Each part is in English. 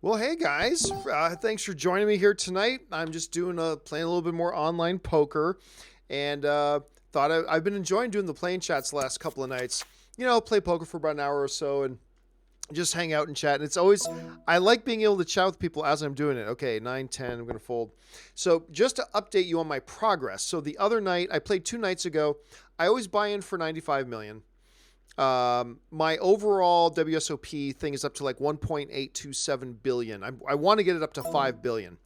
Well, hey guys, thanks for joining me here tonight. I'm just playing a little bit more online poker, and I've been enjoying doing the playing chats the last couple of nights. Play poker for about an hour or so, and just hang out and chat. And I like being able to chat with people as I'm doing it. Okay, 9, 10, I'm gonna fold. So just to update you on my progress. So the other night I played 2 nights ago. I always buy in for 95 million. My overall WSOP thing is up to like 1.827 billion. I want to get it up to 5 billion.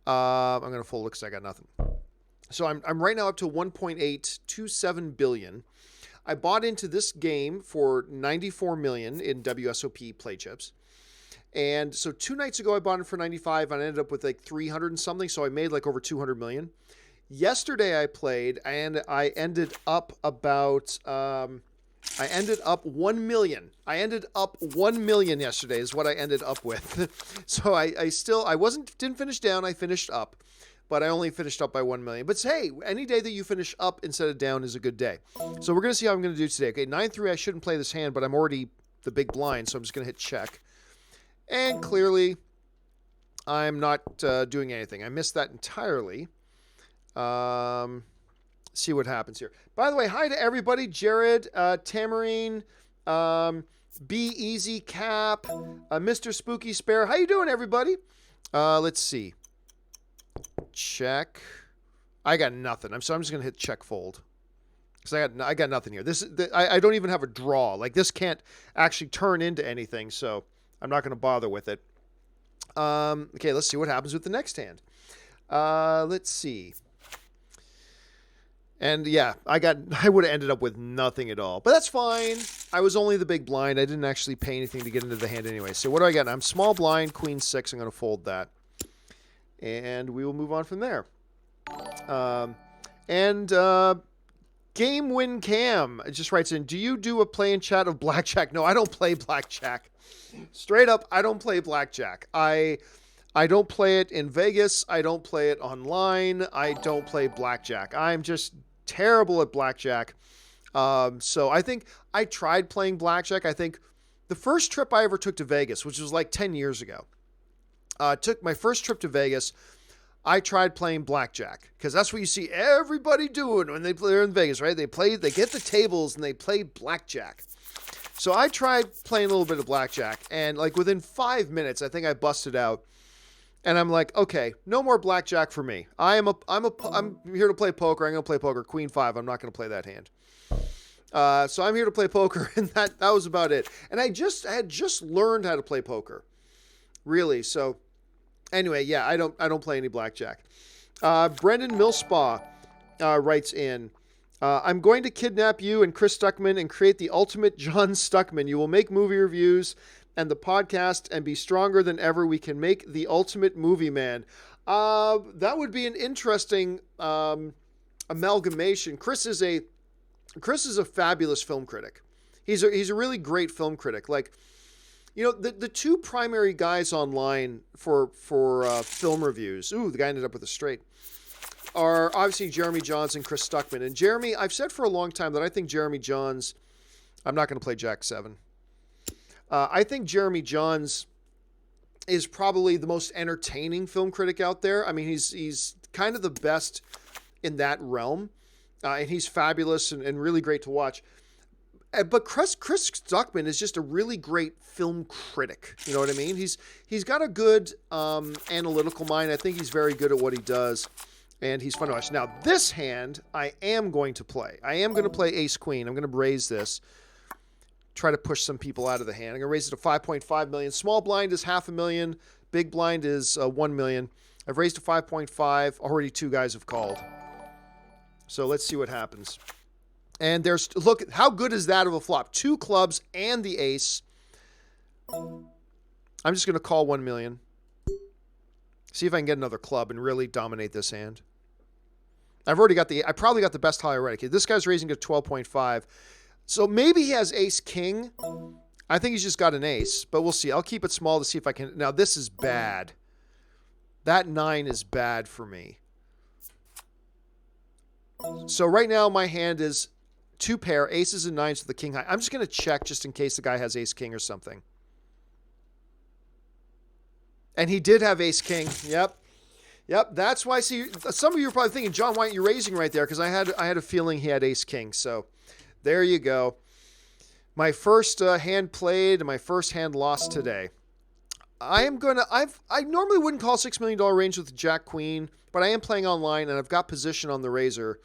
I'm going to fold because I got nothing. So I'm right now up to 1.827 billion. I bought into this game for 94 million in WSOP play chips. And so 2 nights ago, I bought it for 95 and I ended up with like 300 and something. So I made like over 200 million. Yesterday I played and I ended up about, I ended up 1 million. I ended up 1 million yesterday is what I ended up with. So didn't finish down. I finished up, but I only finished up by 1 million. But hey, any day that you finish up instead of down is a good day. So we're going to see how I'm going to do today. Okay, 9-3, I shouldn't play this hand, but I'm already the big blind. So I'm just going to hit check. And clearly I'm not doing anything. I missed that entirely. See what happens here. By the way, hi to everybody. Jared, Tamarine, Be Easy Cap, Mr. Spooky Spare. How you doing, everybody? Let's see. Check. I got nothing. I'm just gonna hit check fold because I got nothing here. I don't even have a draw. Like this can't actually turn into anything, so I'm not gonna bother with it. Okay, let's see what happens with the next hand. Let's see. And yeah, I would have ended up with nothing at all. But that's fine. I was only the big blind. I didn't actually pay anything to get into the hand anyway. So what do I got? I'm small blind, queen 6. I'm going to fold that. And we will move on from there. Game Win Cam just writes in, do you do a play in chat of blackjack? No, I don't play blackjack. Straight up, I don't play blackjack. I don't play it in Vegas. I don't play it online. I don't play blackjack. I'm just terrible at blackjack. So I think I tried playing blackjack. I think the first trip I ever took to Vegas, which was like 10 years ago, took my first trip to Vegas. I tried playing blackjack because that's what you see everybody doing when they're in Vegas, right? They get the tables and they play blackjack. So I tried playing a little bit of blackjack, and like within 5 minutes, I think I busted out. And I'm like, okay, no more blackjack for me. I'm here to play poker. I'm going to play poker. Queen 5. I'm not going to play that hand. So I'm here to play poker, and that was about it. And I had just learned how to play poker, really. So anyway, yeah, I don't play any blackjack. Brendan Millspaw writes in, I'm going to kidnap you and Chris Stuckman and create the ultimate John Stuckman. You will make movie reviews and the podcast and be stronger than ever. We can make the ultimate movie man. That would be an interesting amalgamation. Chris is a fabulous film critic. He's a really great film critic. Like, the two primary guys online for film reviews. Ooh, the guy ended up with a straight. Are obviously Jeremy Johns and Chris Stuckman. And Jeremy, I've said for a long time that I think Jeremy Johns. I'm not going to play Jack 7. I think Jeremy Johns is probably the most entertaining film critic out there. I mean, he's kind of the best in that realm, and he's fabulous and really great to watch. But Chris Stuckman is just a really great film critic. You know what I mean? He's got a good analytical mind. I think he's very good at what he does, and he's fun to watch. Now, this hand I am going to play. I am going to play Ace Queen. I'm going to raise this. Try to push some people out of the hand. I'm going to raise it to 5.5 million. Small blind is 500,000. Big blind is 1 million. I've raised to 5.5. Already 2 guys have called. So let's see what happens. And look, how good is that of a flop? 2 clubs and the ace. I'm just going to call 1 million. See if I can get another club and really dominate this hand. I probably got the best high already. Okay, this guy's raising to 12.5. So maybe he has ace king. I think he's just got an ace, but we'll see. I'll keep it small to see if I can. Now, this is bad. That 9 is bad for me. So right now my hand is 2 pair, aces and 9s with the king high. I'm just going to check just in case the guy has ace king or something. And he did have ace king. Yep. Yep. That's why. See, some of you are probably thinking, John, why aren't you raising right there? Because I had a feeling he had ace king. So there you go. My first hand played, my first hand lost today. I normally wouldn't call $6 million range with Jack Queen, but I am playing online and I've got position on the razor.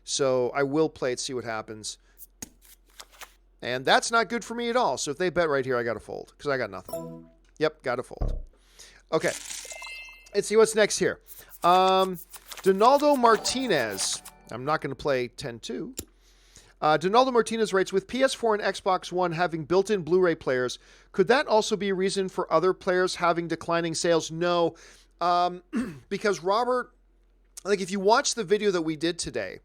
So I will play it, see what happens. And that's not good for me at all. So if they bet right here, I got to fold because I got nothing. Yep, got to fold. Okay, let's see what's next here. Donaldo Martinez. I'm not going to play 10-2. Donaldo Martinez writes, with PS4 and Xbox One having built-in Blu-ray players, could that also be a reason for other players having declining sales? No, because Robert, like if you watch the video that we did today,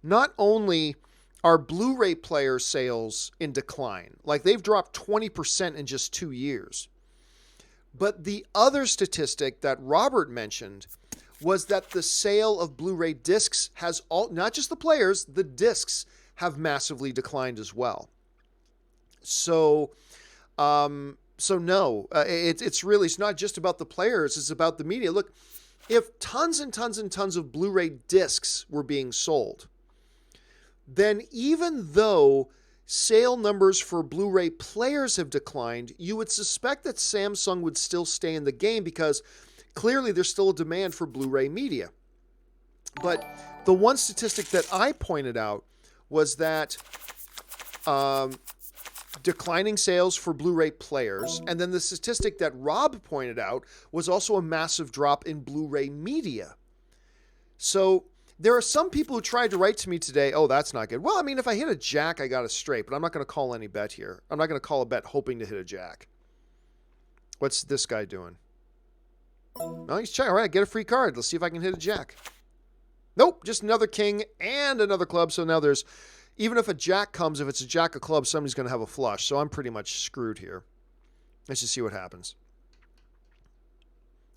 not only are Blu-ray player sales in decline, like they've dropped 20% in just 2 years, but the other statistic that Robert mentioned was that the sale of Blu-ray discs has not just the players, the discs have massively declined as well. So no, it's not just about the players, it's about the media. Look, if tons and tons and tons of Blu-ray discs were being sold, then even though sale numbers for Blu-ray players have declined, you would suspect that Samsung would still stay in the game because clearly there's still a demand for Blu-ray media. But the one statistic that I pointed out was that declining sales for Blu-ray players, and then the statistic that Rob pointed out was also a massive drop in Blu-ray media. So there are some people who tried to write to me today, oh, that's not good. Well, I mean, if I hit a jack, I got a straight, but I'm not going to call any bet here. I'm not going to call a bet hoping to hit a jack. What's this guy doing? Oh, he's checking. All right, get a free card. Let's see if I can hit a jack. Nope, just another king and another club. So now there's, even if a jack comes, if it's a jack of clubs, somebody's going to have a flush. So I'm pretty much screwed here. Let's just see what happens.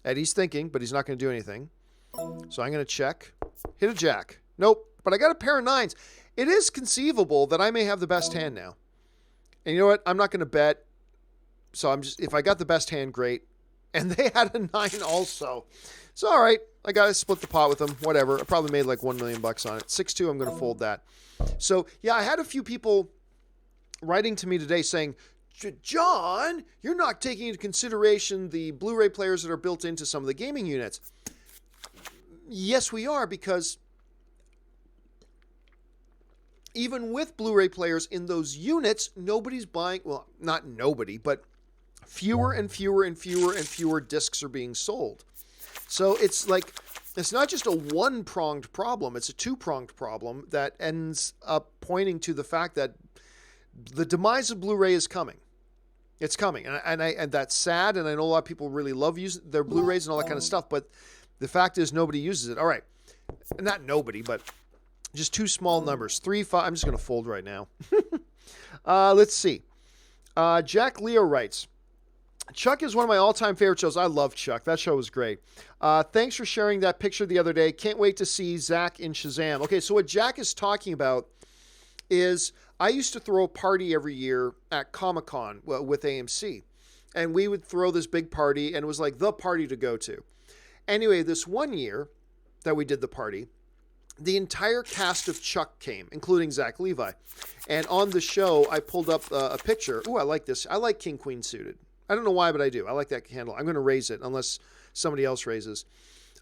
Eddie's thinking, but he's not going to do anything. So I'm going to check. Hit a jack. Nope, but I got a pair of nines. It is conceivable that I may have the best hand now. And you know what? I'm not going to bet. So I'm just, if I got the best hand, great. And they had a 9 also. So, all right, I got to split the pot with them. Whatever. I probably made like $1 million on it. 6-2, I'm going to fold that. So, yeah, I had a few people writing to me today saying, John, you're not taking into consideration the Blu-ray players that are built into some of the gaming units. Yes, we are, because even with Blu-ray players in those units, nobody's buying, well, not nobody, but fewer and fewer and fewer and fewer discs are being sold. So it's like, it's not just a one-pronged problem, it's a two-pronged problem that ends up pointing to the fact that the demise of Blu-ray is coming. It's coming. And that's sad, and I know a lot of people really love using their Blu-rays and all that kind of stuff, but the fact is nobody uses it. All right. Not nobody, but just two small numbers. 3, 5. I'm just going to fold right now. Let's see. Jack Leo writes, Chuck is one of my all-time favorite shows. I love Chuck. That show was great. Thanks for sharing that picture the other day. Can't wait to see Zach in Shazam. Okay, so what Jack is talking about is I used to throw a party every year at Comic-Con with AMC. And we would throw this big party, and it was like the party to go to. Anyway, this one year that we did the party, the entire cast of Chuck came, including Zach Levi. And on the show, I pulled up a picture. Ooh, I like this. I like King Queen suited. I don't know why, but I do. I like that handle. I'm going to raise it unless somebody else raises.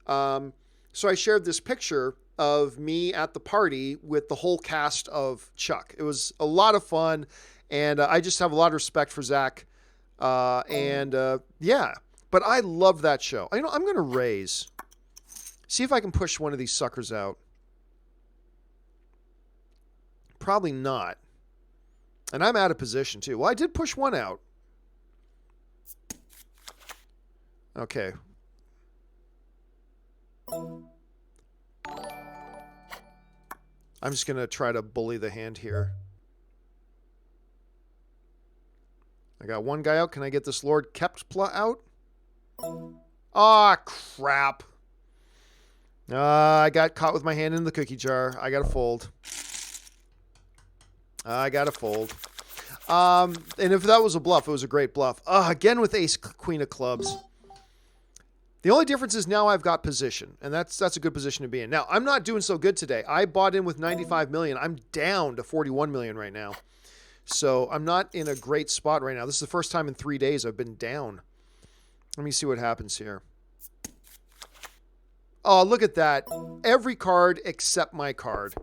So I shared this picture of me at the party with the whole cast of Chuck. It was a lot of fun, and I just have a lot of respect for Zach. Yeah, but I love that show. You know, I'm going to raise. See if I can push one of these suckers out. Probably not. And I'm out of position, too. Well, I did push one out. Okay. I'm just going to try to bully the hand here. I got one guy out. Can I get this Lord Keptpla out? Ah, crap. I got caught with my hand in the cookie jar. I got to fold. I got to fold. And if that was a bluff, it was a great bluff. Again with ace queen of clubs. The only difference is now I've got position, and that's a good position to be in. Now, I'm not doing so good today. I bought in with 95 million. I'm down to 41 million right now. So I'm not in a great spot right now. This is the first time in 3 days I've been down. Let me see what happens here. Oh, look at that. Every card except my card.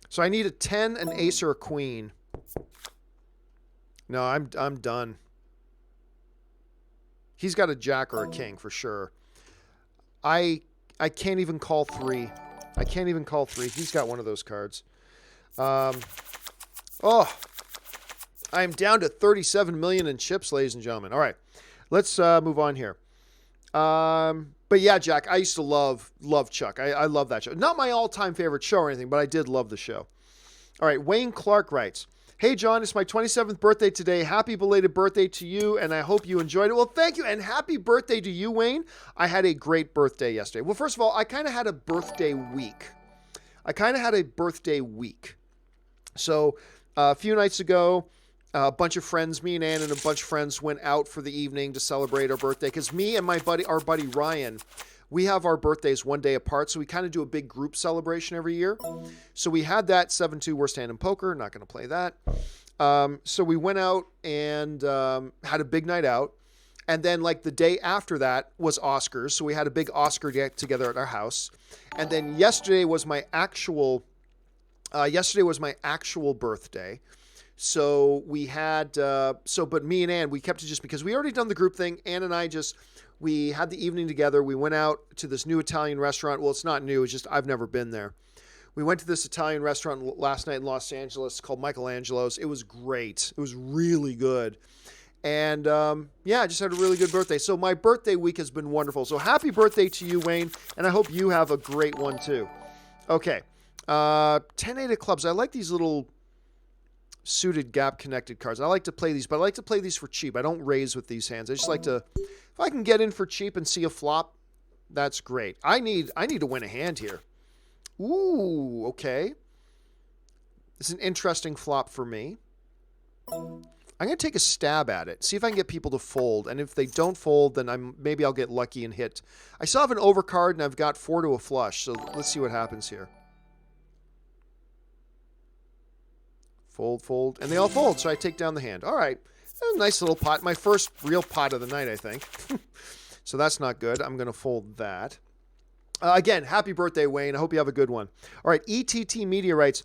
So I need a 10, an ace, or a queen. No, I'm done. He's got a jack or a king for sure. I can't even call 3. I can't even call 3. He's got one of those cards. Oh, I'm down to 37 million in chips, ladies and gentlemen. All right, let's move on here. But yeah, Jack, I used to love Chuck. I love that show. Not my all-time favorite show or anything, but I did love the show. All right, Wayne Clark writes, "Hey, John, it's my 27th birthday today. Happy belated birthday to you, and I hope you enjoyed it." Well, thank you, and happy birthday to you, Wayne. I had a great birthday yesterday. Well, first of all, I kind of had a birthday week. So a few nights ago, a bunch of friends, me and Ann and a bunch of friends went out for the evening to celebrate our birthday because me and our buddy Ryan, we have our birthdays one day apart, so we kind of do a big group celebration every year. So we had that 7-2 worst hand in poker. Not going to play that. So we went out and had a big night out. And then like the day after that was Oscars. So we had a big Oscar get together at our house. And then yesterday was my actual birthday. So we had, but me and Ann, we kept it just because we already done the group thing. Ann and I we had the evening together. We went out to this new Italian restaurant. Well, it's not new. It's just I've never been there. We went to this Italian restaurant last night in Los Angeles called Michelangelo's. It was great. It was really good. And I just had a really good birthday. So my birthday week has been wonderful. So happy birthday to you, Wayne. And I hope you have a great one too. Okay. 10-8 of clubs. I like these little suited gap connected cards. I like to play these, but I like to play these for cheap. I don't raise with these hands. I just like to, if I can get in for cheap and see a flop, that's great. I need to win a hand here. Ooh, okay. It's an interesting flop for me. I'm going to take a stab at it. See if I can get people to fold. And if they don't fold, then maybe I'll get lucky and hit. I still have an overcard and I've got 4 to a flush. So let's see what happens here. Fold, and they all fold, so I take down the hand. All right, a nice little pot. My first real pot of the night, I think. So that's not good. I'm going to fold that. Again, happy birthday, Wayne. I hope you have a good one. All right, ETT Media writes,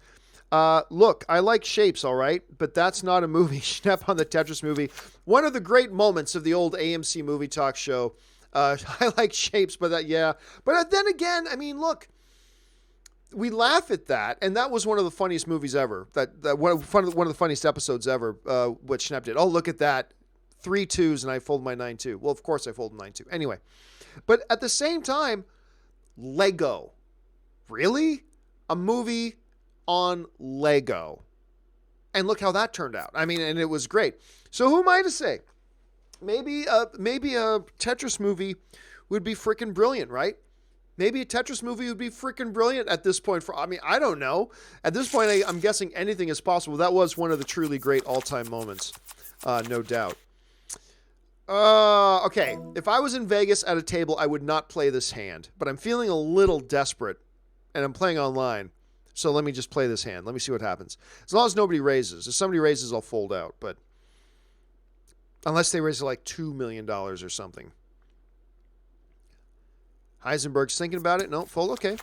look, I like Shapes, all right, but that's not a movie. Schnepp on the Tetris movie. One of the great moments of the old AMC movie talk show. I like Shapes, but yeah. But then again, I mean, look, we laugh at that, and that was one of the funniest movies ever. One of the funniest episodes ever. What Schnepp did. Oh, look at that! 3 2s, and I fold my 9-2. Well, of course I fold 9-2. Anyway, but at the same time, Lego. Really? A movie on Lego, and look how that turned out. I mean, and it was great. So who am I to say? Maybe a Tetris movie would be freaking brilliant, right? Maybe a Tetris movie would be freaking brilliant at this point. I don't know. At this point, I'm guessing anything is possible. That was one of the truly great all-time moments, no doubt. Okay. If I was in Vegas at a table, I would not play this hand. But I'm feeling a little desperate, and I'm playing online. So let me just play this hand. Let me see what happens. As long as nobody raises. If somebody raises, I'll fold out. But unless they raise like $2 million or something. Heisenberg's thinking about it. No, fold. Okay.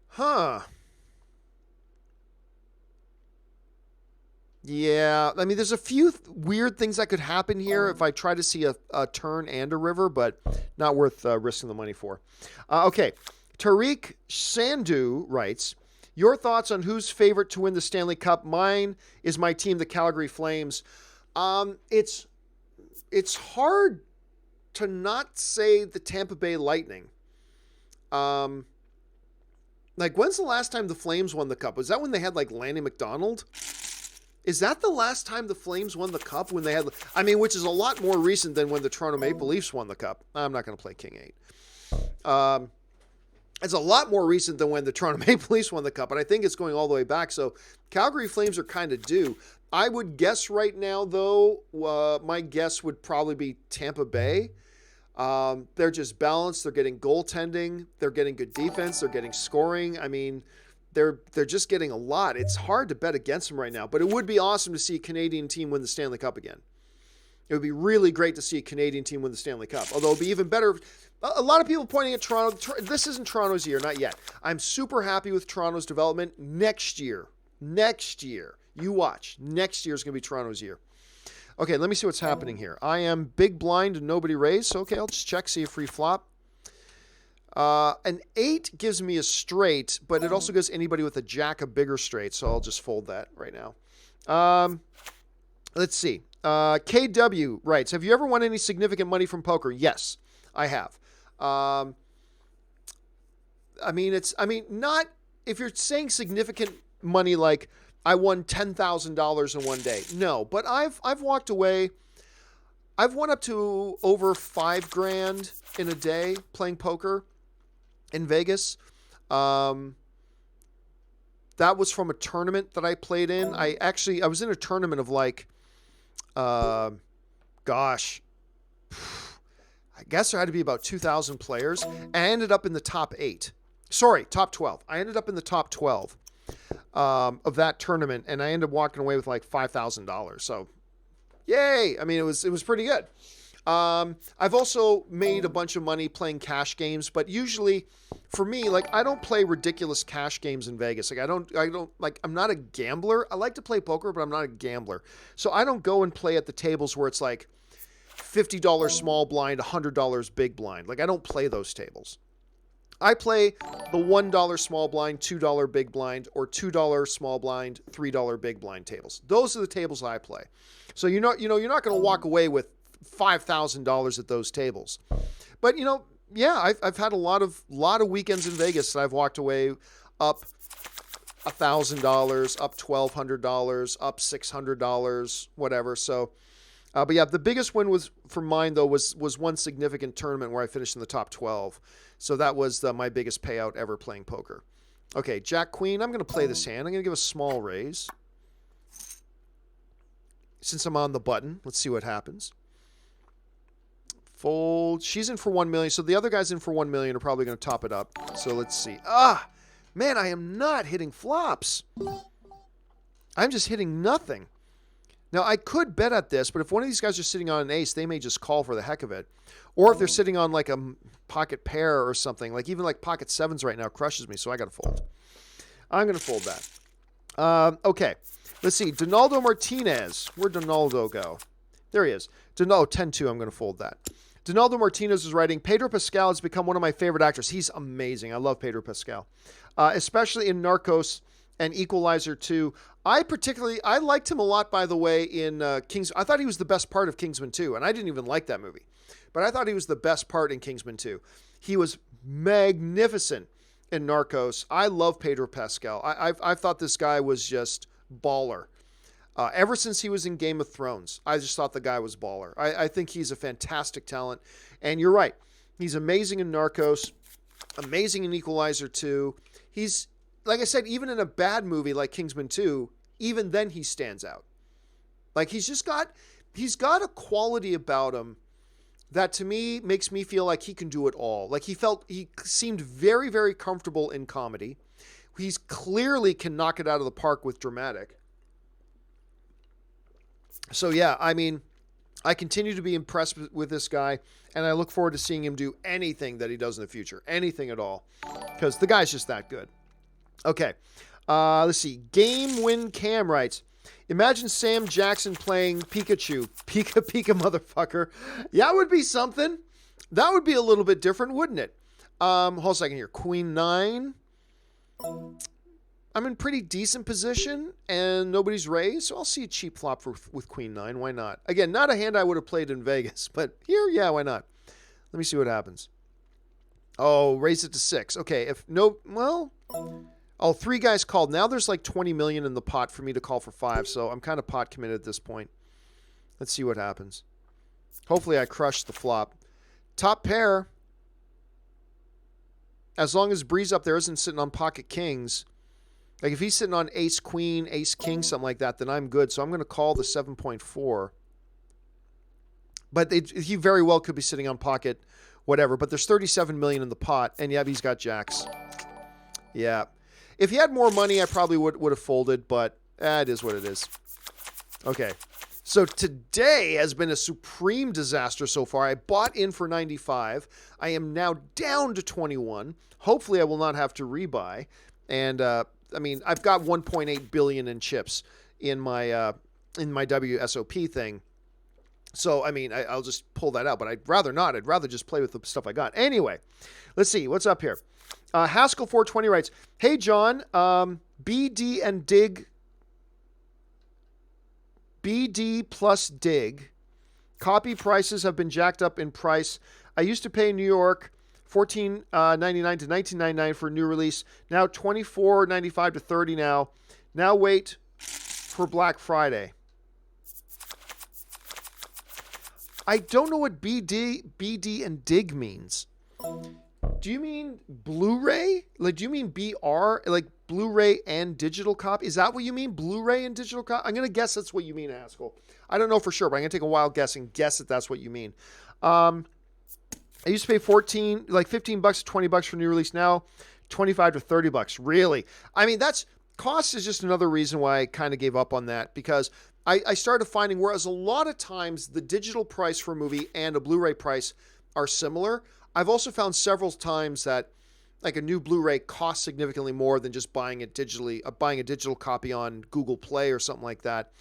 Huh. Yeah. I mean, there's a few weird things that could happen here if I try to see a turn and a river, but not worth risking the money for. Okay. Tariq Sandhu writes, your thoughts on who's favorite to win the Stanley Cup? Mine is my team, the Calgary Flames. It's hard to not say the Tampa Bay Lightning. Like, when's the last time the Flames won the Cup? Was that when they had, like, Lanny McDonald? Is that the last time the Flames won the Cup? When they had, I mean, which is a lot more recent than when the Toronto Maple Leafs won the Cup. I'm not going to play King 8. It's a lot more recent than when the Toronto Maple Leafs won the Cup, and I think it's going all the way back. So Calgary Flames are kind of due. I would guess right now, though, my guess would probably be Tampa Bay. They're just balanced. They're getting goaltending. They're getting good defense. They're getting scoring. I mean, they're just getting a lot. It's hard to bet against them right now, but it would be awesome to see a Canadian team win the Stanley Cup again. It would be really great to see a Canadian team win the Stanley Cup. Although it would be even better. A lot of people pointing at Toronto. This isn't Toronto's year, not yet. I'm super happy with Toronto's development. Next year, you watch. Next year is going to be Toronto's year. Okay, let me see what's happening here. I am big blind and nobody raised. So, okay, I'll just check, see a free flop. An 8 gives me a straight, but it also gives anybody with a jack a bigger straight. So I'll just fold that right now. Let's see. KW writes, have you ever won any significant money from poker? Yes, I have. I mean, not if you're saying significant money like I won $10,000 in one day. No, but I've walked away. I've won up to over $5,000 in a day playing poker in Vegas. That was from a tournament that I played in. I was in a tournament of like, I guess there had to be about 2,000 players. I ended up in the top 8. Sorry, top 12. I ended up in the top 12 of that tournament, and I ended up walking away with like $5,000. So, yay! I mean, it was pretty good. I've also made a bunch of money playing cash games, but usually, for me, like I don't play ridiculous cash games in Vegas. Like I don't like. I'm not a gambler. I like to play poker, but I'm not a gambler. So I don't go and play at the tables where it's like $50 small blind, $100 big blind. Like I don't play those tables. I play the $1 small blind, $2 big blind, or $2 small blind, $3 big blind tables. Those are the tables I play. So you're not going to walk away with $5,000 at those tables. But yeah, I've had a lot of weekends in Vegas that I've walked away up $1,000, up $1,200, up $600, whatever. So, but yeah, the biggest win was for mine though was one significant tournament where I finished in the top 12. So that was my biggest payout ever playing poker. Okay, Jack Queen. I'm going to play this hand. I'm going to give a small raise. Since I'm on the button, let's see what happens. Fold. She's in for 1 million. So the other guy's in for 1 million are probably going to top it up. So let's see. Man, I am not hitting flops. I'm just hitting nothing. Now, I could bet at this, but if one of these guys are sitting on an ace, they may just call for the heck of it. Or if they're sitting on like a pocket pair or something, like even like pocket sevens right now crushes me, so I got to fold. I'm going to fold that. Okay, let's see. Donaldo Martinez. Where'd Donaldo go? There he is. 10-2, I'm going to fold that. Donaldo Martinez is writing, Pedro Pascal has become one of my favorite actors. He's amazing. I love Pedro Pascal, especially in Narcos and Equalizer 2. I liked him a lot, by the way, in Kings. I thought he was the best part of Kingsman 2, and I didn't even like that movie. But I thought he was the best part in Kingsman 2. He was magnificent in Narcos. I love Pedro Pascal. I thought this guy was just baller. Ever since he was in Game of Thrones, I just thought the guy was baller. I think he's a fantastic talent. And you're right. He's amazing in Narcos, amazing in Equalizer 2. He's, like I said, even in a bad movie like Kingsman 2, even then he stands out. Like he's got a quality about him that to me makes me feel like he can do it all. Like he seemed very, very comfortable in comedy. He's clearly can knock it out of the park with dramatic. So yeah, I mean, I continue to be impressed with this guy, and I look forward to seeing him do anything that he does in the future. Anything at all. Because the guy's just that good. Okay. Let's see. Game Win Cam writes, imagine Sam Jackson playing Pikachu. Pika motherfucker. Yeah, that would be something. That would be a little bit different, wouldn't it? Hold a second here. Queen 9. I'm in pretty decent position, and nobody's raised, so I'll see a cheap flop with Queen 9. Why not? Again, not a hand I would have played in Vegas, but here, yeah, why not? Let me see what happens. Oh, raise it to 6. Okay, Oh, 3 guys called. Now there's like 20 million in the pot for me to call for 5, so I'm kind of pot committed at this point. Let's see what happens. Hopefully I crush the flop. Top pair. As long as Breeze up there isn't sitting on pocket kings. Like if he's sitting on ace queen, ace king, something like that, then I'm good. So I'm going to call the 7.4. But he very well could be sitting on pocket, whatever. But there's 37 million in the pot, and yeah, he's got jacks. Yeah. If he had more money, I probably would have folded, but it is what it is. Okay. So today has been a supreme disaster so far. I bought in for 95. I am now down to 21. Hopefully I will not have to rebuy. And I mean, I've got 1.8 billion in chips in my WSOP thing. So, I mean, I'll just pull that out, but I'd rather not. I'd rather just play with the stuff I got. Anyway, let's see. What's up here? Haskell 420 writes, "Hey, John, BD and Dig, BD plus Dig, copy prices have been jacked up in price. I used to pay in New York $14.99 to $19.99 for a new release. Now $24.95 to $30 now. Now wait for Black Friday." I don't know what BD and Dig means. Do you mean Blu-ray? Like, do you mean BR? Like Blu-ray and digital copy? Is that what you mean? Blu-ray and digital copy? I'm going to guess that's what you mean, Haskell. I don't know for sure, but I'm going to take a wild guess and guess that that's what you mean. I used to pay $15 to $20 for new release. Now, $25 to $30. Really? I mean, cost is just another reason why I kind of gave up on that, because I started finding, whereas a lot of times the digital price for a movie and a Blu-ray price are similar, I've also found several times that like a new Blu-ray costs significantly more than just buying it digitally, buying a digital copy on Google Play or something like that.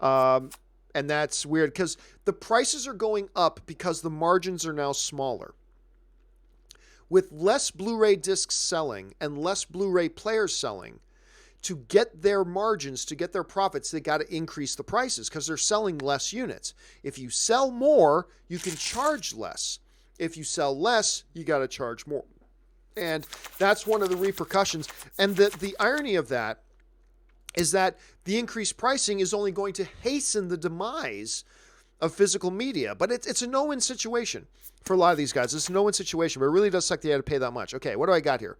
And that's weird because the prices are going up because the margins are now smaller. With less Blu-ray discs selling and less Blu-ray players selling, to get their margins, to get their profits, they got to increase the prices because they're selling less units. If you sell more, you can charge less. If you sell less, you got to charge more. And that's one of the repercussions. And the irony of that is that the increased pricing is only going to hasten the demise of physical media. But it's a no-win situation for a lot of these guys. It's a no-win situation, but it really does suck they had to pay that much. Okay, what do I got here?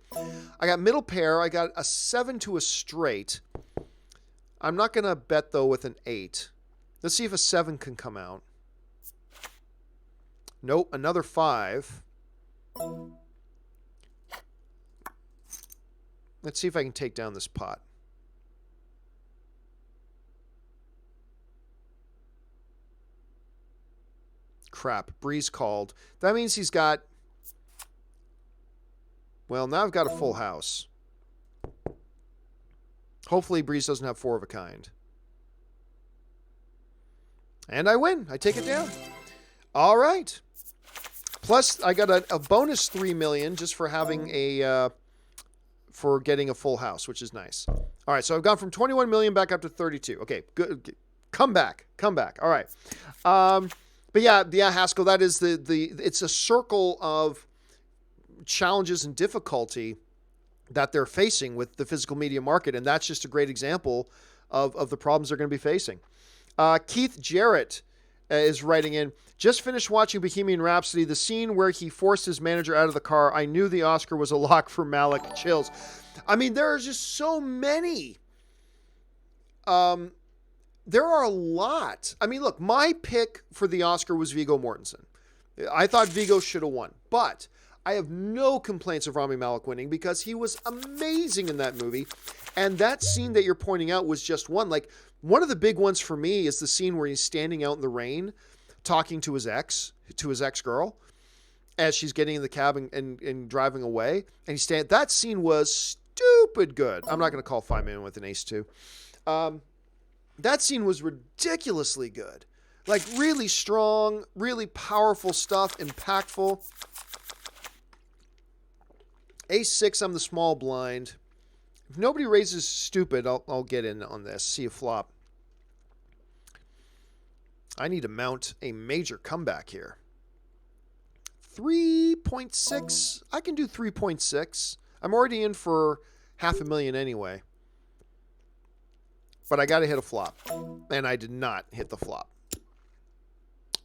I got middle pair. I got a 7 to a straight. I'm not going to bet, though, with an 8. Let's see if a 7 can come out. Nope, another 5. Let's see if I can take down this pot. Crap, Breeze called. That means he's got... Well, now I've got a full house. Hopefully Breeze doesn't have 4 of a kind. And I win. I take it down. All right. Plus, I got a bonus 3 million just for having for getting a full house, which is nice. All right, so I've gone from 21 million back up to 32. Okay, good. Come back. All right. But yeah, Haskell, that is it's a circle of challenges and difficulty that they're facing with the physical media market, and that's just a great example of the problems they're going to be facing. Keith Jarrett is writing in, "Just finished watching Bohemian Rhapsody. The scene where he forced his manager out of the car, I knew the Oscar was a lock for Malick. Chills." I mean, there are just so many. There are a lot. I mean, look, my pick for the Oscar was Viggo Mortensen. I thought Viggo should have won, but I have no complaints of Rami Malek winning because he was amazing in that movie. And that scene that you're pointing out was just one. Like, one of the big ones for me is the scene where he's standing out in the rain talking to his ex-girl, as she's getting in the cab and driving away. And that scene was stupid good. I'm not going to call 5 Man with an Ace 2. That scene was ridiculously good. Like, really strong, really powerful stuff, impactful. Ace 6, I'm the small blind. If nobody raises stupid, I'll get in on this. See a flop. I need to mount a major comeback here. 3.6. I can do 3.6. I'm already in for $500,000 anyway. But I got to hit a flop. And I did not hit the flop.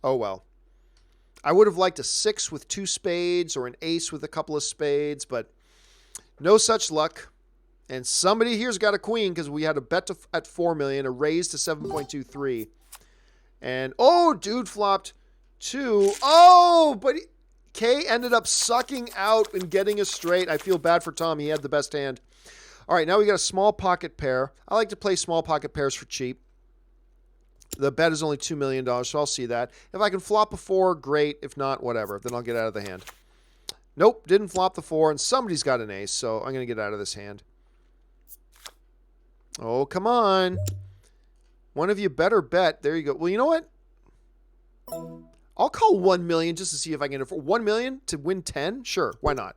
Oh, well. I would have liked a 6 with 2 spades or an ace with a couple of spades, but no such luck. And somebody here's got a queen because we had a bet at $4 million, a raise to 7.23. And, oh, dude flopped 2. Oh, but K ended up sucking out and getting a straight. I feel bad for Tom. He had the best hand. All right, now we got a small pocket pair. I like to play small pocket pairs for cheap. The bet is only $2 million, so I'll see that. If I can flop a 4, great. If not, whatever. Then I'll get out of the hand. Nope, didn't flop the 4, and somebody's got an ace, so I'm going to get out of this hand. Oh, come on. One of you better bet. There you go. Well, you know what? I'll call 1 million just to see if I can afford 1 million to win 10. Sure, why not?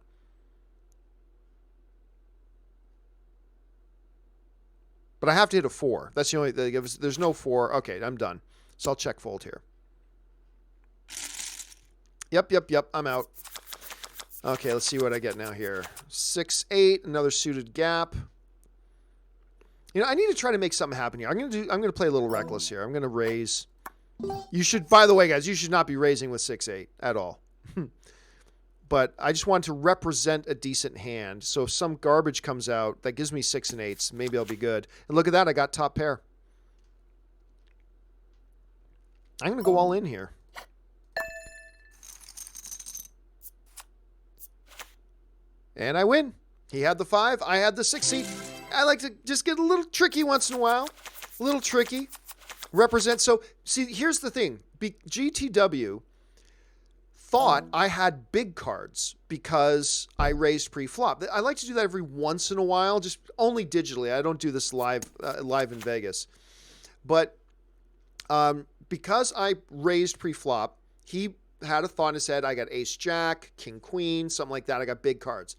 But I have to hit a 4. That's the only thing. There's no 4. Okay, I'm done. So I'll check fold here. Yep. I'm out. Okay, let's see what I get now here. 6-8, another suited gap. You know, I need to try to make something happen here. I'm gonna play a little reckless here. I'm gonna raise. You should, by the way, guys, you should not be raising with 6-8 at all. But I just want to represent a decent hand. So if some garbage comes out that gives me 6 and 8s, maybe I'll be good. And look at that, I got top pair. I'm going to go all in here. And I win. He had the 5, I had the 6. See, I like to just get a little tricky once in a while. A little tricky. Represent. So, see, here's the thing. GTW thought I had big cards because I raised pre-flop. I like to do that every once in a while, just only digitally. I don't do this live in Vegas. But because I raised pre-flop, he had a thought in his head, I got ace-jack, king-queen, something like that. I got big cards.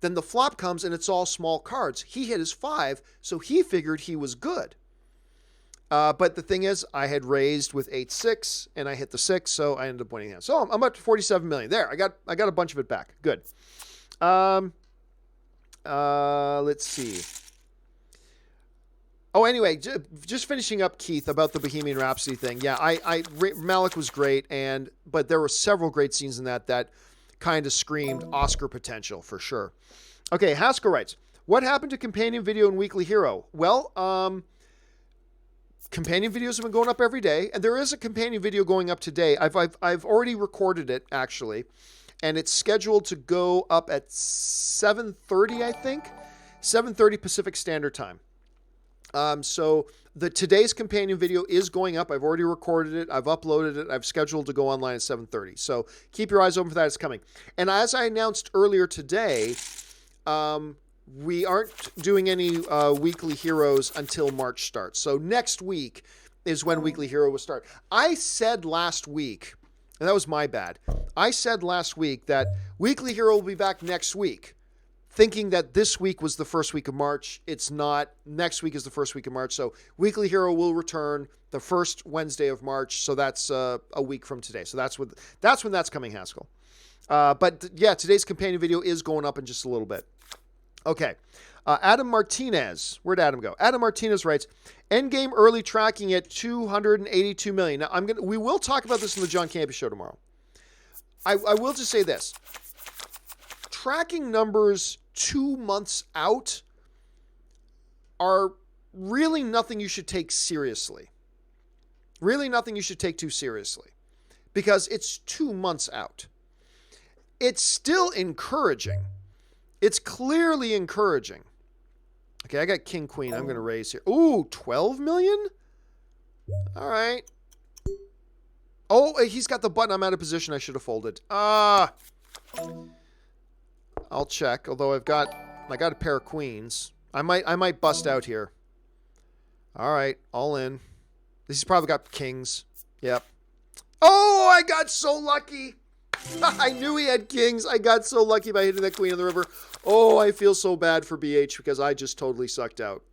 Then the flop comes and it's all small cards. He hit his 5, so he figured he was good. But the thing is, I had raised with 8-6, and I hit the 6, so I ended up winning that. So I'm up to 47 million. There, I got a bunch of it back. Good. Let's see. Oh, anyway, just finishing up, Keith, about the Bohemian Rhapsody thing. Yeah, Malik was great, but there were several great scenes in that kind of screamed Oscar potential for sure. Okay, Haskell writes, what happened to companion video and Weekly Hero? Well, companion videos have been going up every day, and there is a companion video going up today. I've already recorded it, actually, and it's scheduled to go up at 7:30, I think, 7:30 Pacific Standard Time. So today's companion video is going up. I've already recorded it. I've uploaded it. I've scheduled to go online at 7:30. So keep your eyes open for that. It's coming. And as I announced earlier today, we aren't doing any Weekly Heroes until March starts. So next week is when Weekly Hero will start. I said last week, and that was my bad, I said last week that Weekly Hero will be back next week, thinking that this week was the first week of March. It's not. Next week is the first week of March. So Weekly Hero will return the first Wednesday of March. So that's a week from today. So that's when that's coming, Haskell. But yeah, today's companion video is going up in just a little bit. Okay. Adam Martinez. Where'd Adam go? Adam Martinez writes, Endgame early tracking at 282 million. Now we will talk about this in the John Campea show tomorrow. I will just say this. Tracking numbers 2 months out are really nothing you should take seriously. Really nothing you should take too seriously. Because it's 2 months out. It's still encouraging. It's clearly encouraging. Okay, I got king, queen. I'm going to raise here. Ooh, 12 million? All right. Oh, he's got the button. I'm out of position. I should have folded. I'll check. Although I got a pair of queens. I might bust out here. All right, all in. He's probably got kings. Yep. Oh, I got so lucky. I knew he had kings. I got so lucky by hitting that queen in the river. Oh, I feel so bad for BH because I just totally sucked out.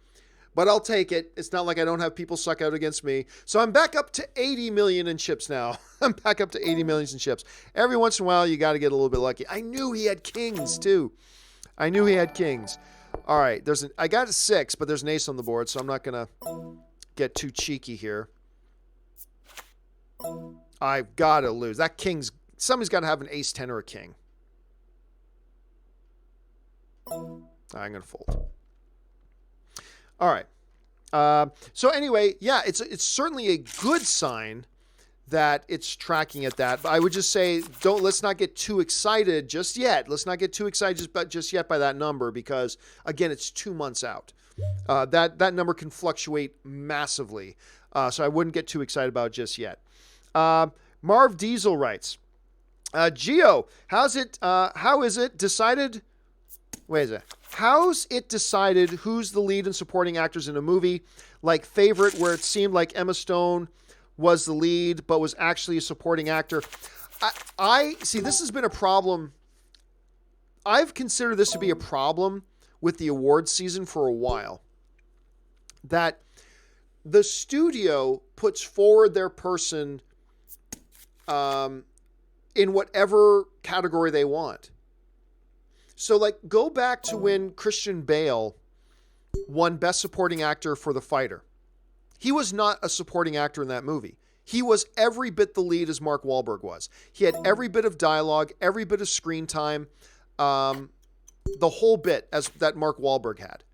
But I'll take it. It's not like I don't have people suck out against me. So I'm back up to 80 million in chips now. I'm back up to 80 million in chips. Every once in a while, you got to get a little bit lucky. I knew he had kings, too. I knew he had kings. All right. I got a 6, but there's an ace on the board, so I'm not going to get too cheeky here. I've got to lose. That king's... Somebody's got to have an ace 10 or a king. I'm going to fold. All right. So anyway, yeah, it's certainly a good sign that it's tracking at that. But I would just say, let's not get too excited just yet. Let's not get too excited just yet by that number, because again, it's 2 months out. That number can fluctuate massively. So I wouldn't get too excited about it just yet. Marv Diesel writes, Geo, how is it decided? How's it decided who's the lead and supporting actors in a movie? Like Favorite, where it seemed like Emma Stone was the lead, but was actually a supporting actor. I see, this has been a problem. I've considered this to be a problem with the awards season for a while. That the studio puts forward their person in whatever category they want. So, like, go back to when Christian Bale won Best Supporting Actor for The Fighter. He was not a supporting actor in that movie. He was every bit the lead as Mark Wahlberg was. He had every bit of dialogue, every bit of screen time, the whole bit as that Mark Wahlberg had.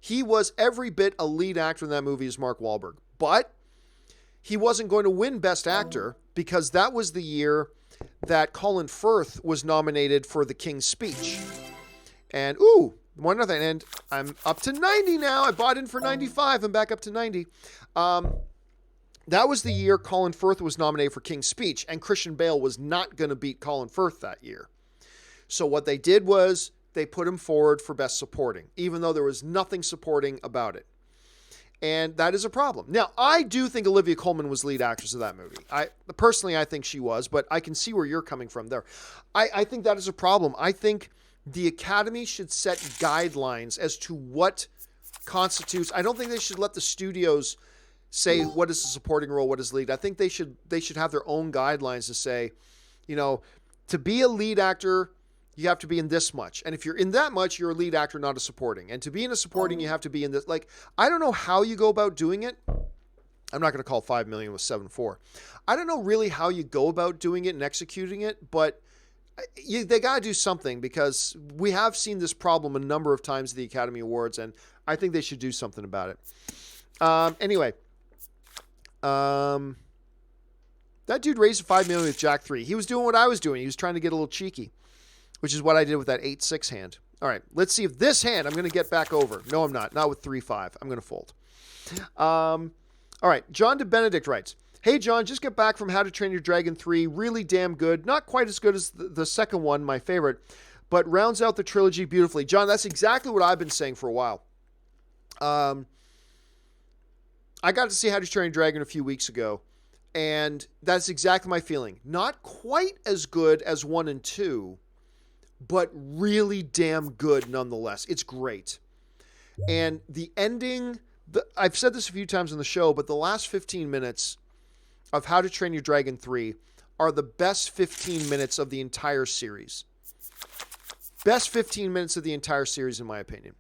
He was every bit a lead actor in that movie as Mark Wahlberg. But he wasn't going to win Best Actor because that was the year that Colin Firth was nominated for The King's Speech. And, one other thing, and I'm up to 90 now. I bought in for 95. I'm back up to 90. That was the year Colin Firth was nominated for King's Speech, and Christian Bale was not going to beat Colin Firth that year. So what they did was they put him forward for Best Supporting, even though there was nothing supporting about it. And that is a problem. Now, I do think Olivia Colman was lead actress of that movie. Personally, I think she was, but I can see where you're coming from there. I think that is a problem. I think the Academy should set guidelines as to what constitutes. I don't think they should let the studios say what is a supporting role, what is lead. I think they should have their own guidelines to say, to be a lead actor, you have to be in this much. And if you're in that much, you're a lead actor, not a supporting. And to be in a supporting, you have to be in this. Like, I don't know how you go about doing it. I'm not going to call 5 million with 7.4. I don't know really how you go about doing it and executing it, but they got to do something, because we have seen this problem a number of times at the Academy Awards, and I think they should do something about it. Anyway, that dude raised 5 million with Jack 3. He was doing what I was doing. He was trying to get a little cheeky, which is what I did with that 8-6 hand. All right, let's see if this hand I'm going to get back over. No, I'm not. Not with 3-5. I'm going to fold. All right, John DeBenedict writes, Hey, John, just get back from How to Train Your Dragon 3. Really damn good. Not quite as good as the second one, my favorite, but rounds out the trilogy beautifully. John, that's exactly what I've been saying for a while. I got to see How to Train Your Dragon a few weeks ago, and that's exactly my feeling. Not quite as good as 1 and 2, but really damn good nonetheless. It's great. And the ending, I've said this a few times on the show, but the last 15 minutes of How to Train Your Dragon 3 are the best 15 minutes of the entire series. Best 15 minutes of the entire series, in my opinion.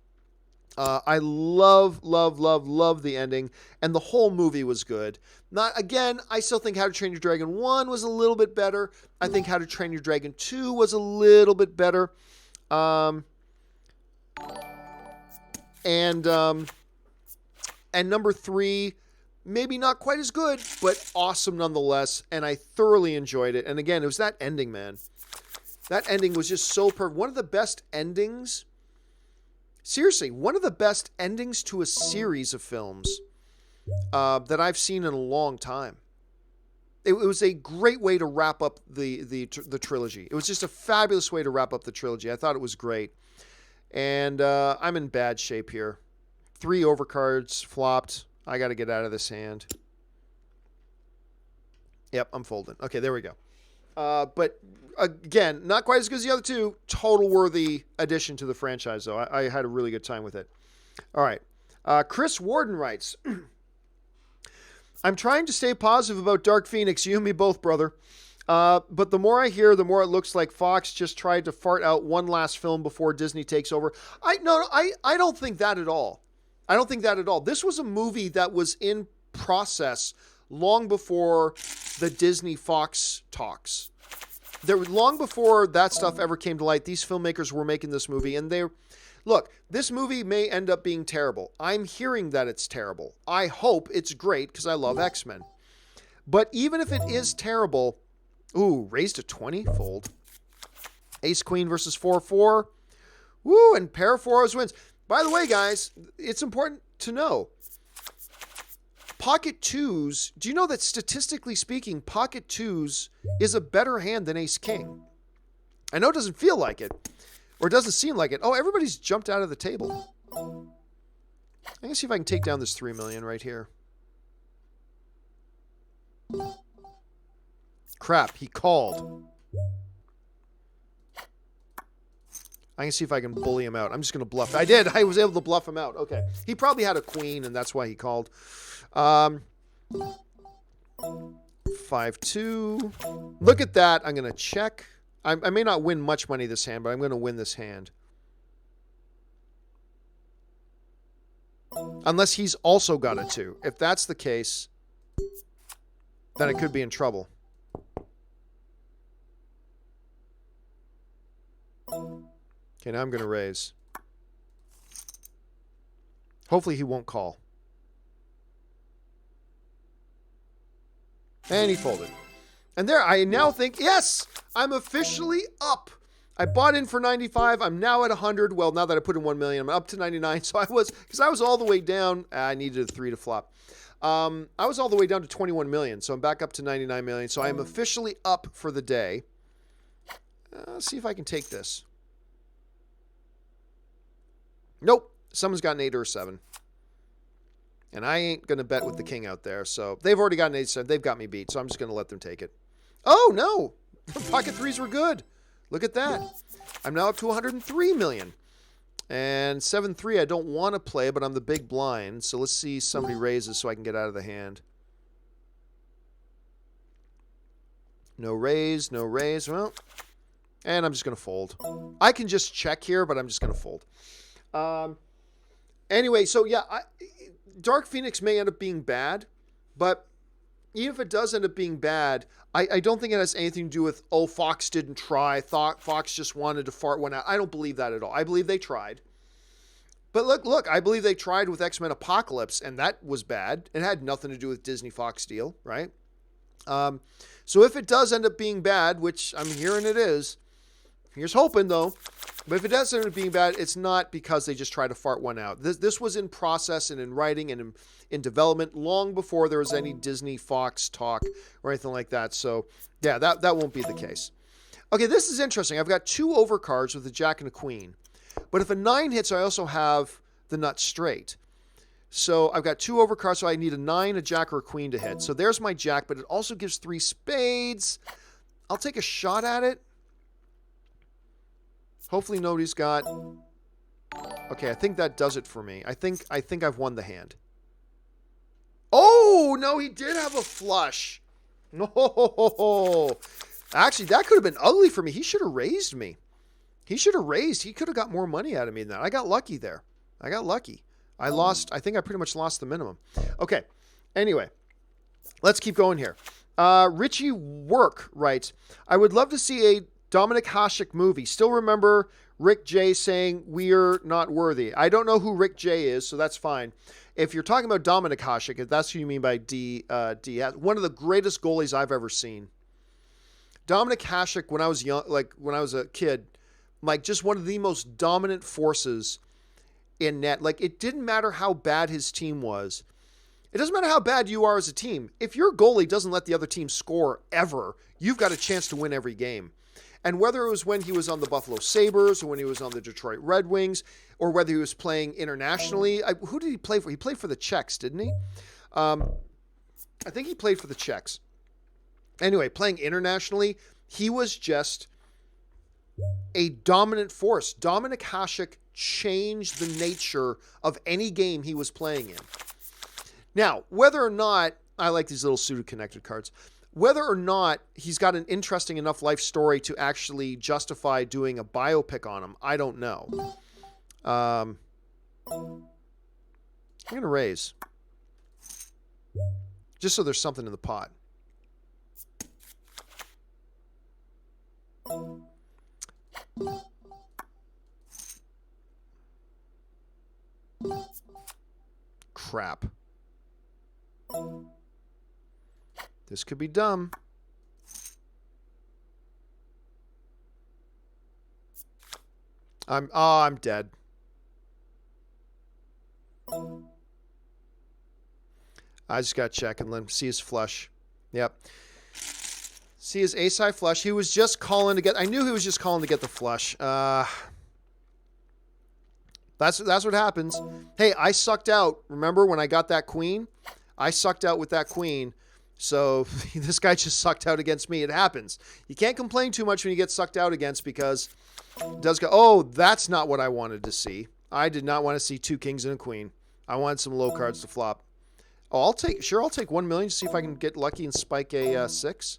I love the ending, and the whole movie was good. I still think How to Train Your Dragon 1 was a little bit better. I think How to Train Your Dragon 2 was a little bit better. And number 3, maybe not quite as good, but awesome nonetheless, and I thoroughly enjoyed it. And again, it was that ending, man. That ending was just so perfect. One of the best endings. Seriously, one of the best endings to a series of films that I've seen in a long time. It was a great way to wrap up the trilogy. It was just a fabulous way to wrap up the trilogy. I thought it was great. And I'm in bad shape here. 3 overcards flopped. I got to get out of this hand. Yep, I'm folding. Okay, there we go. But again, not quite as good as the other 2. Total worthy addition to the franchise, though. I had a really good time with it. All right. Chris Warden writes, I'm trying to stay positive about Dark Phoenix. You and me both, brother. But the more I hear, the more it looks like Fox just tried to fart out one last film before Disney takes over. I don't think that at all. I don't think that at all. This was a movie that was in process long before the Disney Fox talks. Long before that stuff ever came to light, these filmmakers were making this movie, and look, this movie may end up being terrible. I'm hearing that it's terrible. I hope it's great because I love X-Men. But even if it is terrible, ooh, raised to 20, fold. Ace Queen versus 4-4. Woo, and pair of fours wins. By the way, guys, it's important to know. Pocket twos, do you know that statistically speaking, pocket twos is a better hand than Ace King? I know it doesn't feel like it, or it doesn't seem like it. Oh, everybody's jumped out of the table. I'm going to see if I can take down this 3 million right here. Crap, he called. I can see if I can bully him out. I'm just going to bluff. I did. I was able to bluff him out. Okay. He probably had a queen, and that's why he called. 5-2. Look at that. I'm going to check. I may not win much money this hand, but I'm going to win this hand. Unless he's also got a 2. If that's the case, then it could be in trouble. Okay, now I'm going to raise. Hopefully he won't call. And he folded. And there, I now think, yes, I'm officially up. I bought in for 95. I'm now at 100. Well, now that I put in 1 million, I'm up to 99. So I was, because I was all the way down. I needed a 3 to flop. I was all the way down to 21 million. So I'm back up to 99 million. So I'm officially up for the day. Let's see if I can take this. Nope. Someone's got an 8 or a 7. And I ain't going to bet with the king out there. So they've already got an 8, 7. They've got me beat. So I'm just going to let them take it. Oh, no. Pocket threes were good. Look at that. I'm now up to 103 million. And 7-3 I don't want to play, but I'm the big blind. So let's see somebody raises so I can get out of the hand. No raise, no raise. Well, and I'm just going to fold. I can just check here, but I'm just going to fold. Anyway, so yeah, Dark Phoenix may end up being bad, but even if it does end up being bad, I don't think it has anything to do with, oh, Fox didn't try, Fox just wanted to fart one out. I don't believe that at all. I believe they tried. But look, I believe they tried with X-Men Apocalypse, and that was bad. It had nothing to do with Disney-Fox deal, right? So if it does end up being bad, which I'm hearing it is, here's hoping, though. But if it does end up being bad, it's not because they just tried to fart one out. This was in process and in writing and in development long before there was any Disney Fox talk or anything like that. So, yeah, that won't be the case. Okay, this is interesting. I've got 2 overcards with a jack and a queen. But if a 9 hits, I also have the nut straight. So I've got 2 overcards, so I need a 9, a jack, or a queen to hit. So there's my jack, but it also gives 3 spades. I'll take a shot at it. Hopefully nobody's got... Okay, I think that does it for me. I think I've won the hand. Oh, no, he did have a flush. No. Actually, that could have been ugly for me. He should have raised me. He should have raised. He could have got more money out of me than that. I got lucky there. I got lucky. I think I pretty much lost the minimum. Okay. Anyway, let's keep going here. Richie Work writes, I would love to see a Dominic Hasek movie. Still remember Rick J saying we're not worthy. I don't know who Rick J is, so that's fine. If you're talking about Dominic Hasek, if that's who you mean by D, one of the greatest goalies I've ever seen. Dominic Hasek, when I was young, like when I was a kid, like just one of the most dominant forces in net. Like it didn't matter how bad his team was. It doesn't matter how bad you are as a team. If your goalie doesn't let the other team score ever, you've got a chance to win every game. And whether it was when he was on the Buffalo Sabres or when he was on the Detroit Red Wings or whether he was playing internationally, who did he play for? He played for the Czechs, didn't he? I think he played for the Czechs. Anyway, playing internationally, he was just a dominant force. Dominic Hasek changed the nature of any game he was playing in. Now, whether or not, I like these little pseudo-connected cards, whether or not he's got an interesting enough life story to actually justify doing a biopic on him, I don't know. I'm going to raise. Just so there's something in the pot. Crap. This could be dumb. I'm dead. I just got to check and let him see his flush. Yep. See his ace-high flush. He was just calling to get... I knew he was just calling to get the flush. That's what happens. Hey, I sucked out. Remember when I got that queen? I sucked out with that queen. So this guy just sucked out against me. It happens. You can't complain too much when you get sucked out against because it does go... Oh, that's not what I wanted to see. I did not want to see 2 kings and a queen. I wanted some low cards to flop. Oh, I'll take 1 million to see if I can get lucky and spike a 6.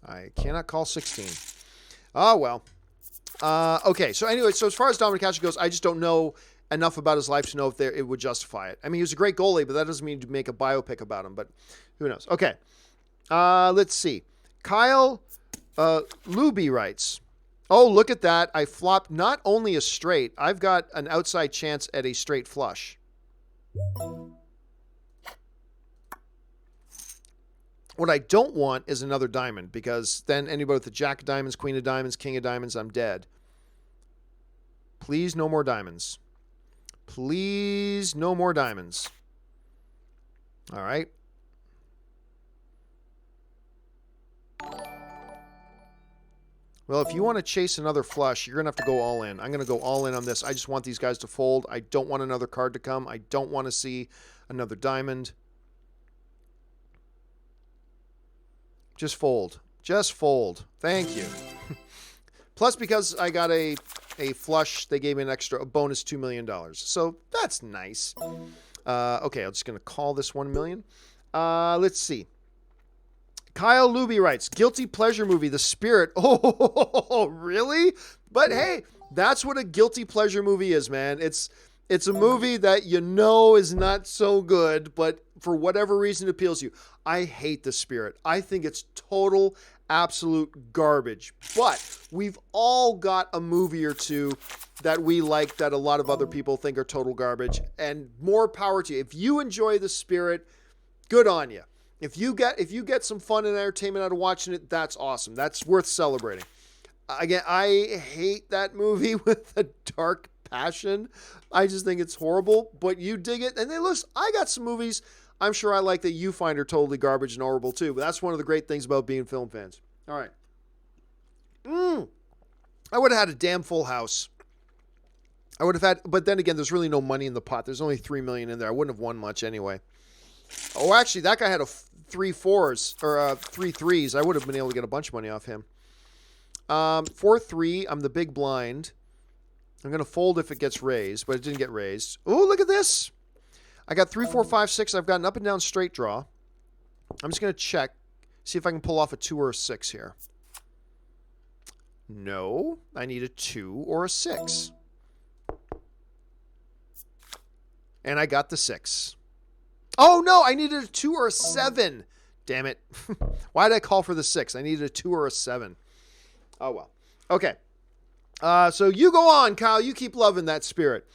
I cannot call 16. Oh, well. Okay, so anyway, so as far as Dominik Hasek goes, I just don't know enough about his life to know if it would justify it. I mean, he was a great goalie, but that doesn't mean to make a biopic about him, but who knows. Okay, let's see. Kyle Luby writes, oh, look at that. I flopped not only a straight, I've got an outside chance at a straight flush. What I don't want is another diamond, because then anybody with the jack of diamonds, queen of diamonds, king of diamonds, I'm dead. Please, no more diamonds. Please, no more diamonds. All right. Well, if you want to chase another flush, you're going to have to go all in. I'm going to go all in on this. I just want these guys to fold. I don't want another card to come. I don't want to see another diamond. Just fold. Just fold. Thank you. Plus, because I got a flush, they gave me a bonus $2 million. So that's nice. Okay, I'm just going to call this 1 million. Let's see. Kyle Luby writes, guilty pleasure movie, The Spirit. Oh, really? But hey, that's what a guilty pleasure movie is, man. It's a movie that you know is not so good, but for whatever reason it appeals to you. I hate The Spirit. I think it's total, absolute garbage. But we've all got a movie or two that we like that a lot of other people think are total garbage. And more power to you. If you enjoy The Spirit, good on you. If you get some fun and entertainment out of watching it, that's awesome. That's worth celebrating. Again, I hate that movie with a dark passion. I just think it's horrible, but you dig it. And then listen, I got some movies I'm sure I like that you find are totally garbage and horrible too, but that's one of the great things about being film fans. All right. I would have had a damn full house. I would have had, but then again, there's really no money in the pot. There's only 3 million in there. I wouldn't have won much anyway. Oh, actually, that guy had 3 4s or 3 3s. I would have been able to get a bunch of money off him. 4-3. I'm the big blind. I'm going to fold if it gets raised, but it didn't get raised. Oh, look at this. I got 3, 4, 5, 6. I've got an up and down straight draw. I'm just going to check, see if I can pull off a 2 or a 6 here. No, I need a 2 or a 6. And I got the 6. Oh, no, I needed a 2 or a 7. Damn it. Why did I call for the 6? I needed a 2 or a 7. Oh, well. Okay. So you go on, Kyle. You keep loving that spirit.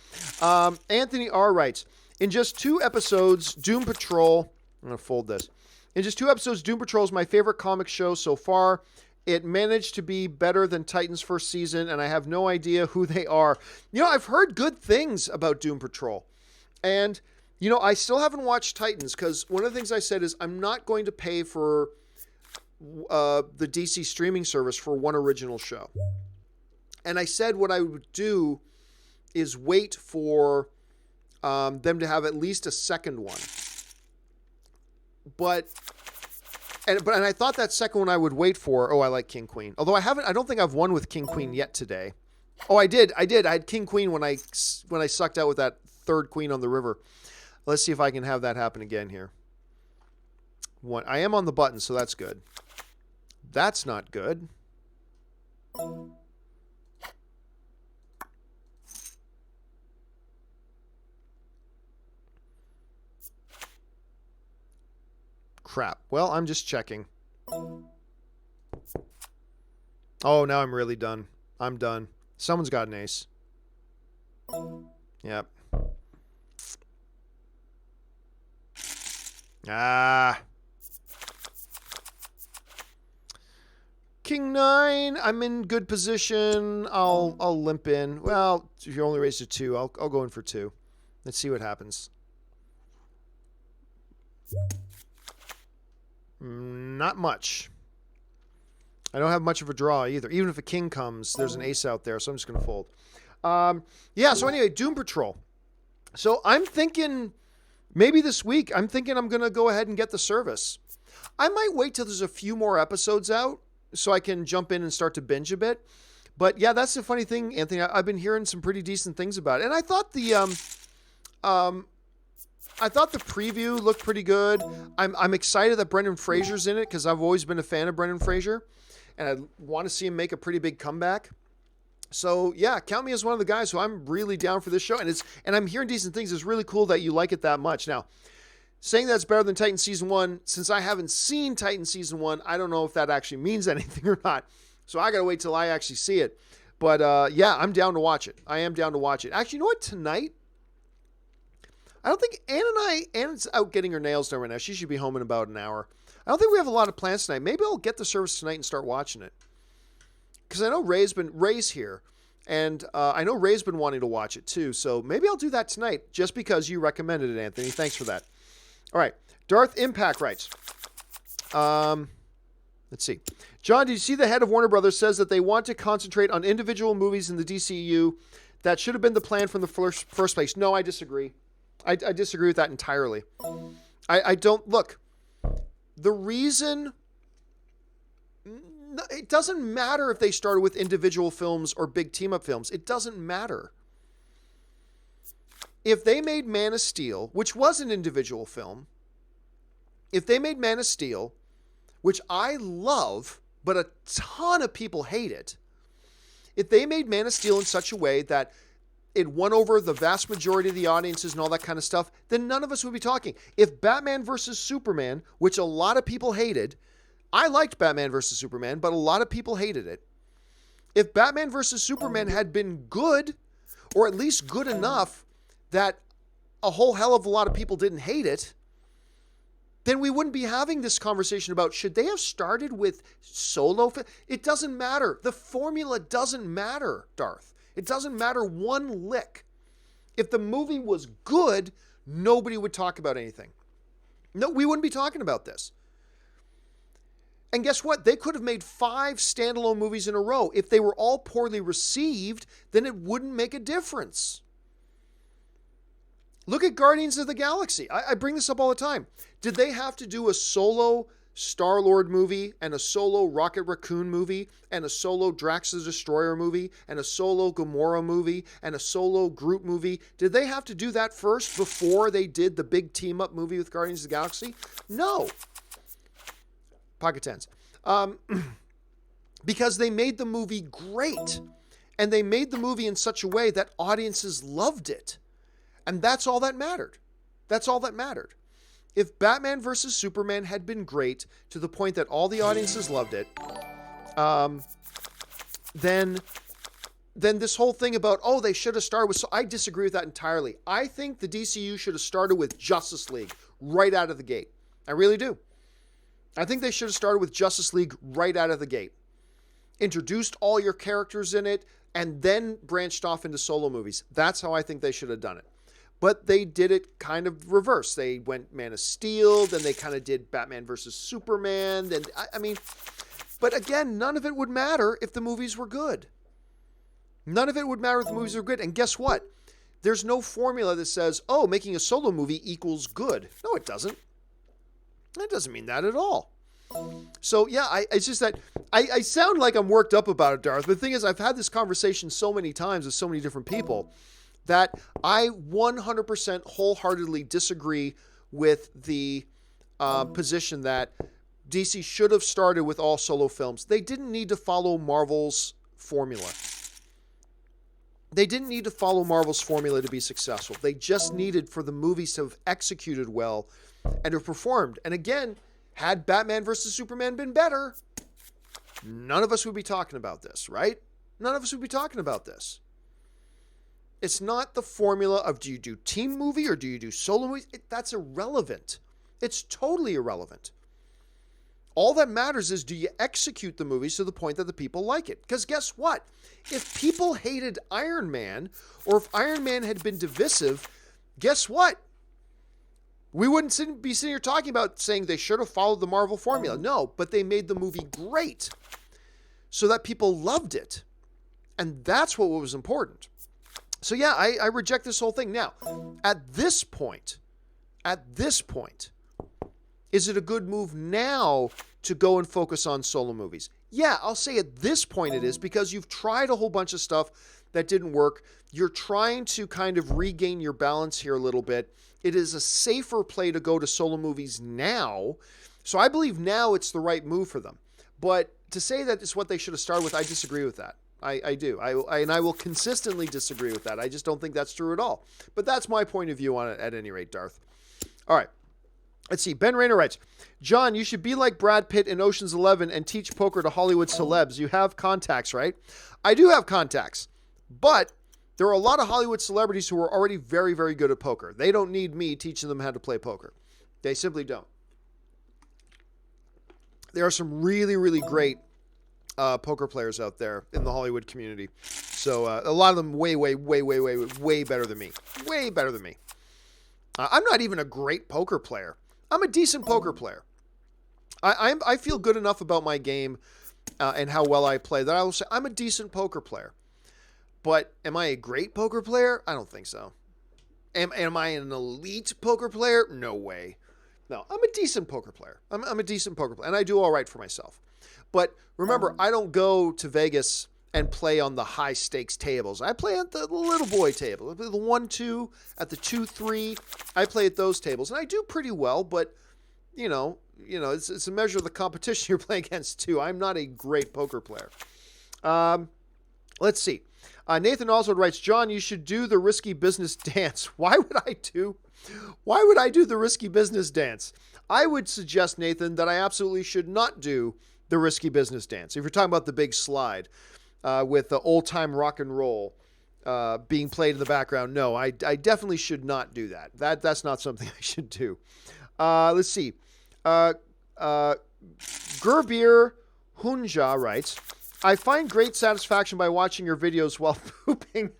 Anthony R. writes, in just 2 episodes, Doom Patrol... I'm going to fold this. In just 2 episodes, Doom Patrol is my favorite comic show so far. It managed to be better than Titans' first season, and I have no idea who they are. You know, I've heard good things about Doom Patrol. And, you know, I still haven't watched Titans because one of the things I said is I'm not going to pay for the DC streaming service for one original show. And I said what I would do is wait for them to have at least a second one. But I thought that second one I would wait for. Oh, I like King Queen. Although I don't think I've won with King Queen yet today. Oh, I did. I had King Queen when I sucked out with that third queen on the river. Let's see if I can have that happen again here. I am on the button, so that's good. That's not good. Crap. Well, I'm just checking. Oh, now I'm really done. I'm done. Someone's got an ace. Yep. Ah. King 9, I'm in good position. I'll limp in. Well, if you only raised to 2, I'll go in for 2. Let's see what happens. Not much. I don't have much of a draw either. Even if a king comes, there's an ace out there, so I'm just going to fold. Yeah, so anyway, Doom Patrol. So I'm thinking maybe this week, I'm thinking I'm going to go ahead and get the service. I might wait till there's a few more episodes out so I can jump in and start to binge a bit. But yeah, that's the funny thing, Anthony. I've been hearing some pretty decent things about it. And I thought the preview looked pretty good. I'm excited that Brendan Fraser's in it because I've always been a fan of Brendan Fraser, and I want to see him make a pretty big comeback. So yeah, count me as one of the guys who I'm really down for this show. And I'm hearing decent things. It's really cool that you like it that much. Now, saying that's better than Titan Season 1, since I haven't seen Titan Season 1, I don't know if that actually means anything or not. So I got to wait till I actually see it. But yeah, I'm down to watch it. I am down to watch it. Actually, you know what? Tonight, I don't think Anna's out getting her nails done right now. She should be home in about an hour. I don't think we have a lot of plans tonight. Maybe I'll get the service tonight and start watching it. Because I know Ray's here. And I know Ray's been wanting to watch it too. So maybe I'll do that tonight just because you recommended it, Anthony. Thanks for that. All right. Darth Impact writes. Let's see. John, did you see the head of Warner Brothers says that they want to concentrate on individual movies in the DCU? That should have been the plan from the first place. No, I disagree. I disagree with that entirely. I don't... Look, the reason... It doesn't matter if they started with individual films or big team-up films. It doesn't matter. If they made Man of Steel, which was an individual film, if they made Man of Steel, which I love, but a ton of people hate it, if they made Man of Steel in such a way that it won over the vast majority of the audiences and all that kind of stuff, then none of us would be talking. If Batman versus Superman, which a lot of people hated, I liked Batman versus Superman, but a lot of people hated it. If Batman versus Superman had been good, or at least good enough that a whole hell of a lot of people didn't hate it, then we wouldn't be having this conversation about should they have started with solo. It doesn't matter. The formula doesn't matter, Darth. It doesn't matter one lick. If the movie was good, nobody would talk about anything. No, we wouldn't be talking about this. And guess what? They could have made 5 standalone movies in a row. If they were all poorly received, then it wouldn't make a difference. Look at Guardians of the Galaxy. I bring this up all the time. Did they have to do a solo Star-Lord movie and a solo Rocket Raccoon movie and a solo Drax the Destroyer movie and a solo Gamora movie and a solo Groot movie? Did they have to do that first before they did the big team-up movie with Guardians of the Galaxy? No. Pocket tens. Because they made the movie great. And they made the movie in such a way that audiences loved it. And that's all that mattered. That's all that mattered. If Batman versus Superman had been great to the point that all the audiences loved it, then this whole thing about, oh, they should have started with... So I disagree with that entirely. I think the DCU should have started with Justice League right out of the gate. I really do. I think they should have started with Justice League right out of the gate. Introduced all your characters in it, and then branched off into solo movies. That's how I think they should have done it. But they did it kind of reverse. They went Man of Steel, then they kind of did Batman versus Superman. Then I mean, but again, none of it would matter if the movies were good. None of it would matter if the movies were good. And guess what? There's no formula that says, oh, making a solo movie equals good. No, it doesn't. That doesn't mean that at all. So yeah, it's just that I sound like I'm worked up about it, Darth. But the thing is, I've had this conversation so many times with so many different people that I 100% wholeheartedly disagree with the position that DC should have started with all solo films. They didn't need to follow Marvel's formula. They didn't need to follow Marvel's formula to be successful. They just needed for the movies to have executed well and have performed. And again, had Batman versus Superman been better, none of us would be talking about this, right? None of us would be talking about this. It's not the formula of do you do team movie or do you do solo movies? That's irrelevant. It's totally irrelevant. All that matters is, do you execute the movies to the point that the people like it? Because guess what? If people hated Iron Man, or if Iron Man had been divisive, guess what? We wouldn't be sitting here talking about saying they should have followed the Marvel formula. No, but they made the movie great so that people loved it. And that's what was important. So yeah, I reject this whole thing. Now, at this point, is it a good move now to go and focus on solo movies? Yeah, I'll say at this point it is, because you've tried a whole bunch of stuff that didn't work. You're trying to kind of regain your balance here a little bit. It is a safer play to go to solo movies now. So I believe now it's the right move for them. But to say that it's what they should have started with, I disagree with that. I do. And I will consistently disagree with that. I just don't think that's true at all. But that's my point of view on it at any rate, Darth. All right. Let's see. Ben Rayner writes, John, you should be like Brad Pitt in Ocean's 11 and teach poker to Hollywood celebs. You have contacts, right? I do have contacts. But there are a lot of Hollywood celebrities who are already very, very good at poker. They don't need me teaching them how to play poker. They simply don't. There are some really, really great poker players out there in the Hollywood community. So a lot of them way better than me. Way better than me. I'm not even a great poker player. I'm a decent poker player. I feel good enough about my game and how well I play that I will say I'm a decent poker player. But am I a great poker player? I don't think so. Am I an elite poker player? No way. No, I'm a decent poker player. I'm a decent poker player, and I do all right for myself. But remember, I don't go to Vegas and play on the high stakes tables. I play at the little boy table, the 1-2, at the 2-3. I play at those tables, and I do pretty well. But you know, it's a measure of the competition you're playing against too. I'm not a great poker player. Let's see. Nathan Oswald writes, John, you should do the risky business dance. Why would I do the risky business dance? I would suggest, Nathan, that I absolutely should not do the risky business dance. If you're talking about the big slide with the old time rock and roll being played in the background, no, I definitely should not do that. That's not something I should do. Let's see. Gerbir Hunja writes, I find great satisfaction by watching your videos while pooping.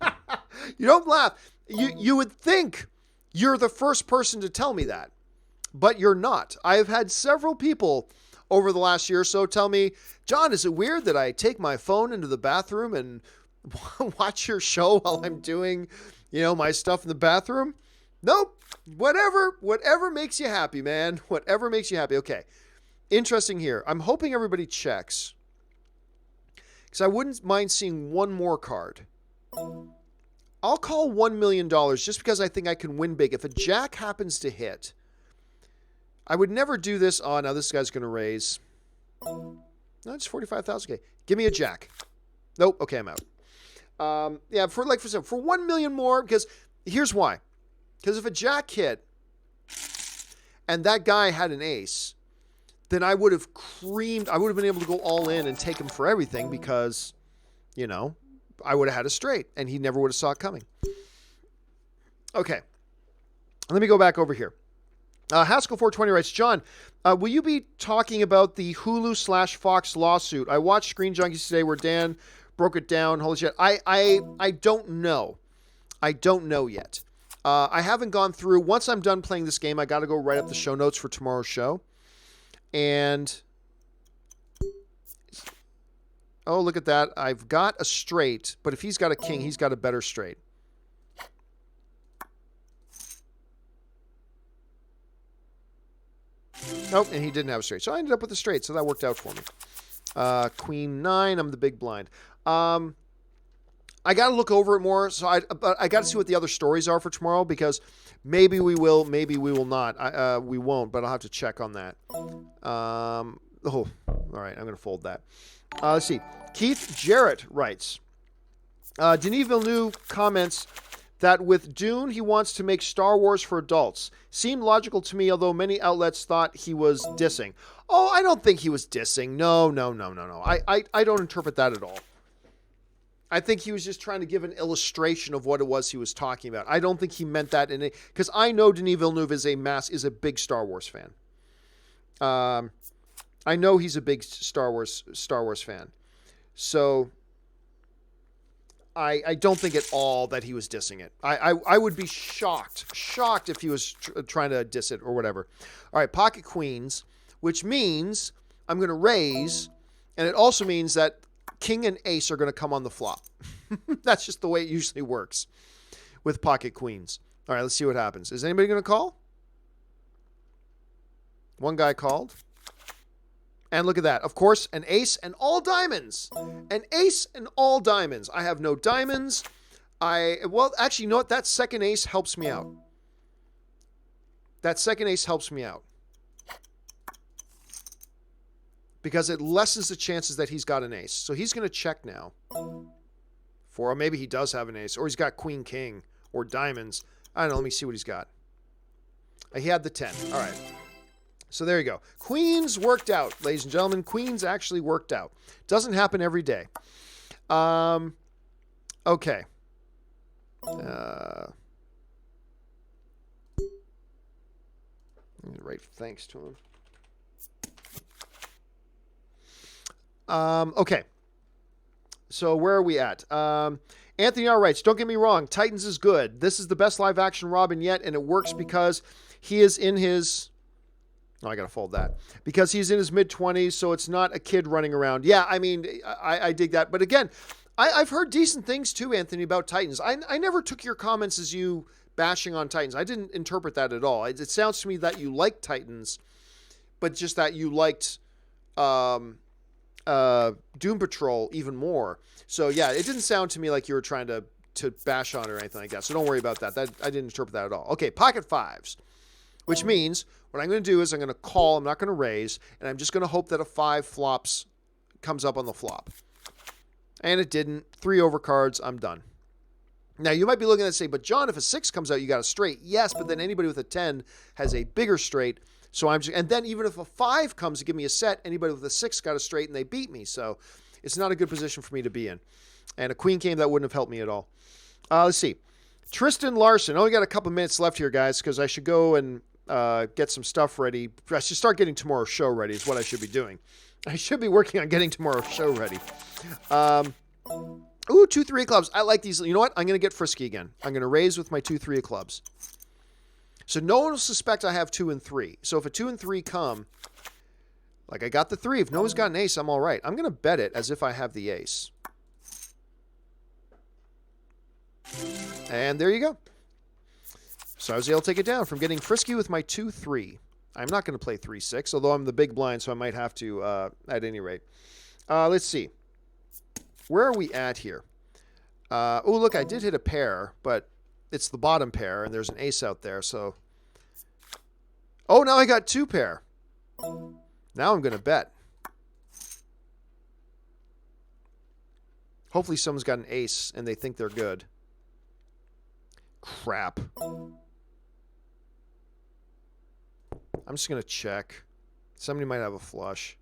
You don't laugh. You would think you're the first person to tell me that, but you're not. I have had several people over the last year or so tell me, John, is it weird that I take my phone into the bathroom and watch your show while I'm doing, my stuff in the bathroom? Nope. Whatever makes you happy, man. Whatever makes you happy. Okay. Interesting here. I'm hoping everybody checks, because I wouldn't mind seeing one more card. I'll call $1 million just because I think I can win big. If a jack happens to hit, I would never do this. Oh, now this guy's going to raise. No, it's 45,000. Okay, give me a jack. Nope. Okay, I'm out. Yeah, for $1 million more, because here's why. Because if a jack hit and that guy had an ace, then I would have been able to go all in and take him for everything, because, I would have had a straight and he never would have saw it coming. Okay. Let me go back over here. Haskell420 writes, John, will you be talking about the Hulu/Fox lawsuit? I watched Screen Junkies today where Dan broke it down. Holy shit. I don't know. I don't know yet. I haven't gone through. Once I'm done playing this game, I got to go write up the show notes for tomorrow's show. And, oh, look at that. I've got a straight, but if he's got a king, he's got a better straight. Nope, and he didn't have a straight. So I ended up with a straight, so that worked out for me. Queen 9, I'm the big blind. I got to look over it more, so I got to see what the other stories are for tomorrow, because maybe we will, maybe we will not. We won't, but I'll have to check on that. All right, I'm going to fold that. Let's see. Keith Jarrett writes, Denis Villeneuve comments that with Dune, he wants to make Star Wars for adults. Seemed logical to me, although many outlets thought he was dissing. Oh, I don't think he was dissing. No. I don't interpret that at all. I think he was just trying to give an illustration of what it was he was talking about. I don't think he meant that in it, because I know Denis Villeneuve is a big Star Wars fan. I know he's a big Star Wars fan. So I don't think at all that he was dissing it. I would be shocked if he was trying to diss it or whatever. All right, pocket queens, which means I'm going to raise, and it also means that king and ace are going to come on the flop. That's just the way it usually works with pocket queens. All right, let's see what happens. Is anybody going to call? One guy called. And look at that. Of course, an ace and all diamonds. An ace and all diamonds. I have no diamonds. Well, actually, you know what? That second ace helps me out. That second ace helps me out. Because it lessens the chances that he's got an ace. So he's going to check now. Or maybe he does have an ace. Or he's got queen, king, or diamonds. I don't know. Let me see what he's got. He had the 10. All right. So there you go. Queens worked out, ladies and gentlemen. Queens actually worked out. Doesn't happen every day. Okay. Right. Thanks to him. Okay. So where are we at? Anthony R. writes, don't get me wrong. Titans is good. This is the best live action Robin yet, and it works because he is in his... Oh, I got to fold that. Because he's in his mid-20s, so it's not a kid running around. Yeah, I mean, I dig that. But again, I've heard decent things too, Anthony, about Titans. I never took your comments as you bashing on Titans. I didn't interpret that at all. It sounds to me that you liked Titans, but just that you liked Doom Patrol even more. So, yeah, it didn't sound to me like you were trying to bash on it or anything like that. So don't worry about that. I didn't interpret that at all. Okay, pocket fives, which means... What I'm going to do is I'm going to call. I'm not going to raise. And I'm just going to hope that a 5 flops comes up on the flop. And it didn't. 3 overcards. I'm done. Now, you might be looking at it and say, but John, if a 6 comes out, you got a straight. Yes, but then anybody with a 10 has a bigger straight. So and then even if a 5 comes to give me a set, anybody with a 6 got a straight and they beat me. So it's not a good position for me to be in. And a queen came, that wouldn't have helped me at all. Let's see. Tristan Larson. Only got a couple minutes left here, guys, because I should go and... get some stuff ready. I should start getting tomorrow's show ready is what I should be doing. I should be working on getting tomorrow's show ready. 2-3 clubs. I like these. You know what? I'm going to get frisky again. I'm going to raise with my 2-3 of clubs. So no one will suspect I have 2 and 3. So if a 2 and 3 come, like I got the 3. If no one's got an ace, I'm all right. I'm going to bet it as if I have the ace. And there you go. So I was able to take it down from getting frisky with my 2-3. I'm not going to play 3-6, although I'm the big blind, so I might have to at any rate. Let's see. Where are we at here? Oh, look, I did hit a pair, but it's the bottom pair, and there's an ace out there, so... Oh, now I got 2 pair. Now I'm going to bet. Hopefully someone's got an ace, and they think they're good. Crap. I'm just going to check. Somebody might have a flush.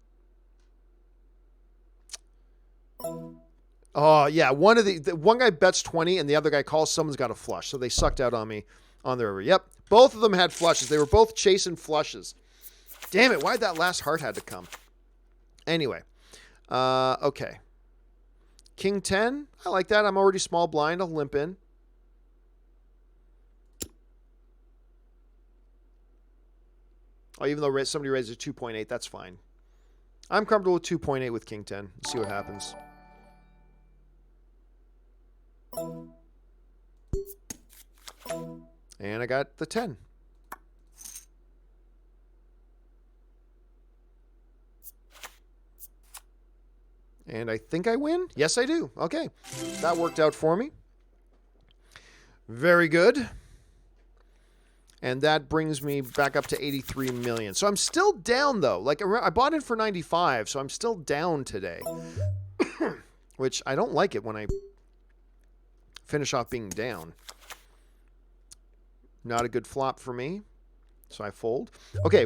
Oh, yeah. One guy bets 20 and the other guy calls. Someone's got a flush. So they sucked out on me on the river. Yep. Both of them had flushes. They were both chasing flushes. Damn it. Why'd that last heart had to come? Anyway. Okay. King 10. I like that. I'm already small blind. I'll limp in. Oh, even though somebody raises a 2.8, that's fine. I'm comfortable with 2.8 with King 10. Let's see what happens. And I got the 10. And I think I win. Yes, I do. Okay. That worked out for me. Very good. And that brings me back up to 83 million. So I'm still down, though. Like, I bought it for 95, so I'm still down today. Which I don't like it when I finish off being down. Not a good flop for me. So I fold. Okay,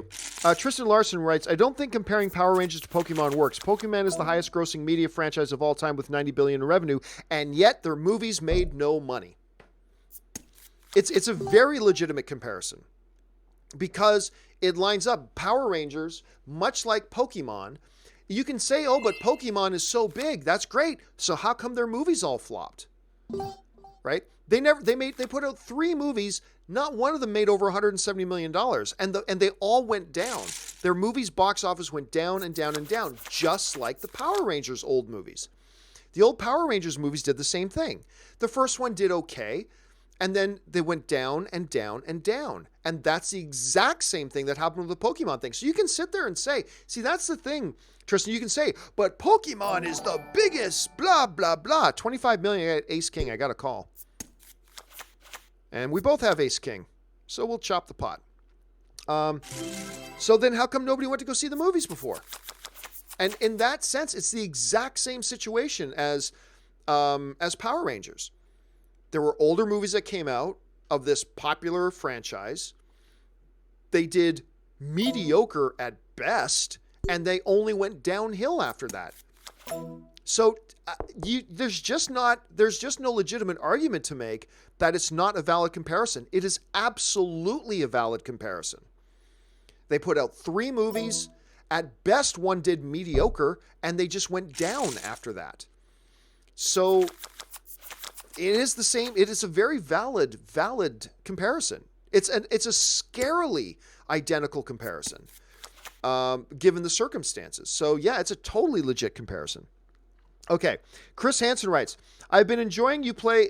Tristan Larson writes, I don't think comparing Power Rangers to Pokemon works. Pokemon is the highest grossing media franchise of all time with $90 billion in revenue, and yet their movies made no money. It's a very legitimate comparison because it lines up. Power Rangers, much like Pokemon, you can say, oh, but Pokemon is so big. That's great. So how come their movies all flopped? Right? They put out 3 movies. Not one of them made over $170 million. And they all went down. Their movies' box office went down and down and down, just like the Power Rangers old movies. The old Power Rangers movies did the same thing. The first one did okay, and then they went down and down and down. And that's the exact same thing that happened with the Pokemon thing. So you can sit there and say, see, that's the thing, Tristan, you can say, but Pokemon is the biggest, blah, blah, blah. 25 million at Ace King, I got a call. And we both have Ace King, so we'll chop the pot. So then how come nobody went to go see the movies before? And in that sense, it's the exact same situation as Power Rangers. There were older movies that came out of this popular franchise. They did mediocre at best, and they only went downhill after that. So there's just no legitimate argument to make that it's not a valid comparison. It is absolutely a valid comparison. They put out 3 movies. At best, one did mediocre, and they just went down after that. So it is the same. It is a very valid comparison. It's a scarily identical comparison, given the circumstances. So yeah, it's a totally legit comparison. Okay, Chris Hansen writes, I've been enjoying you play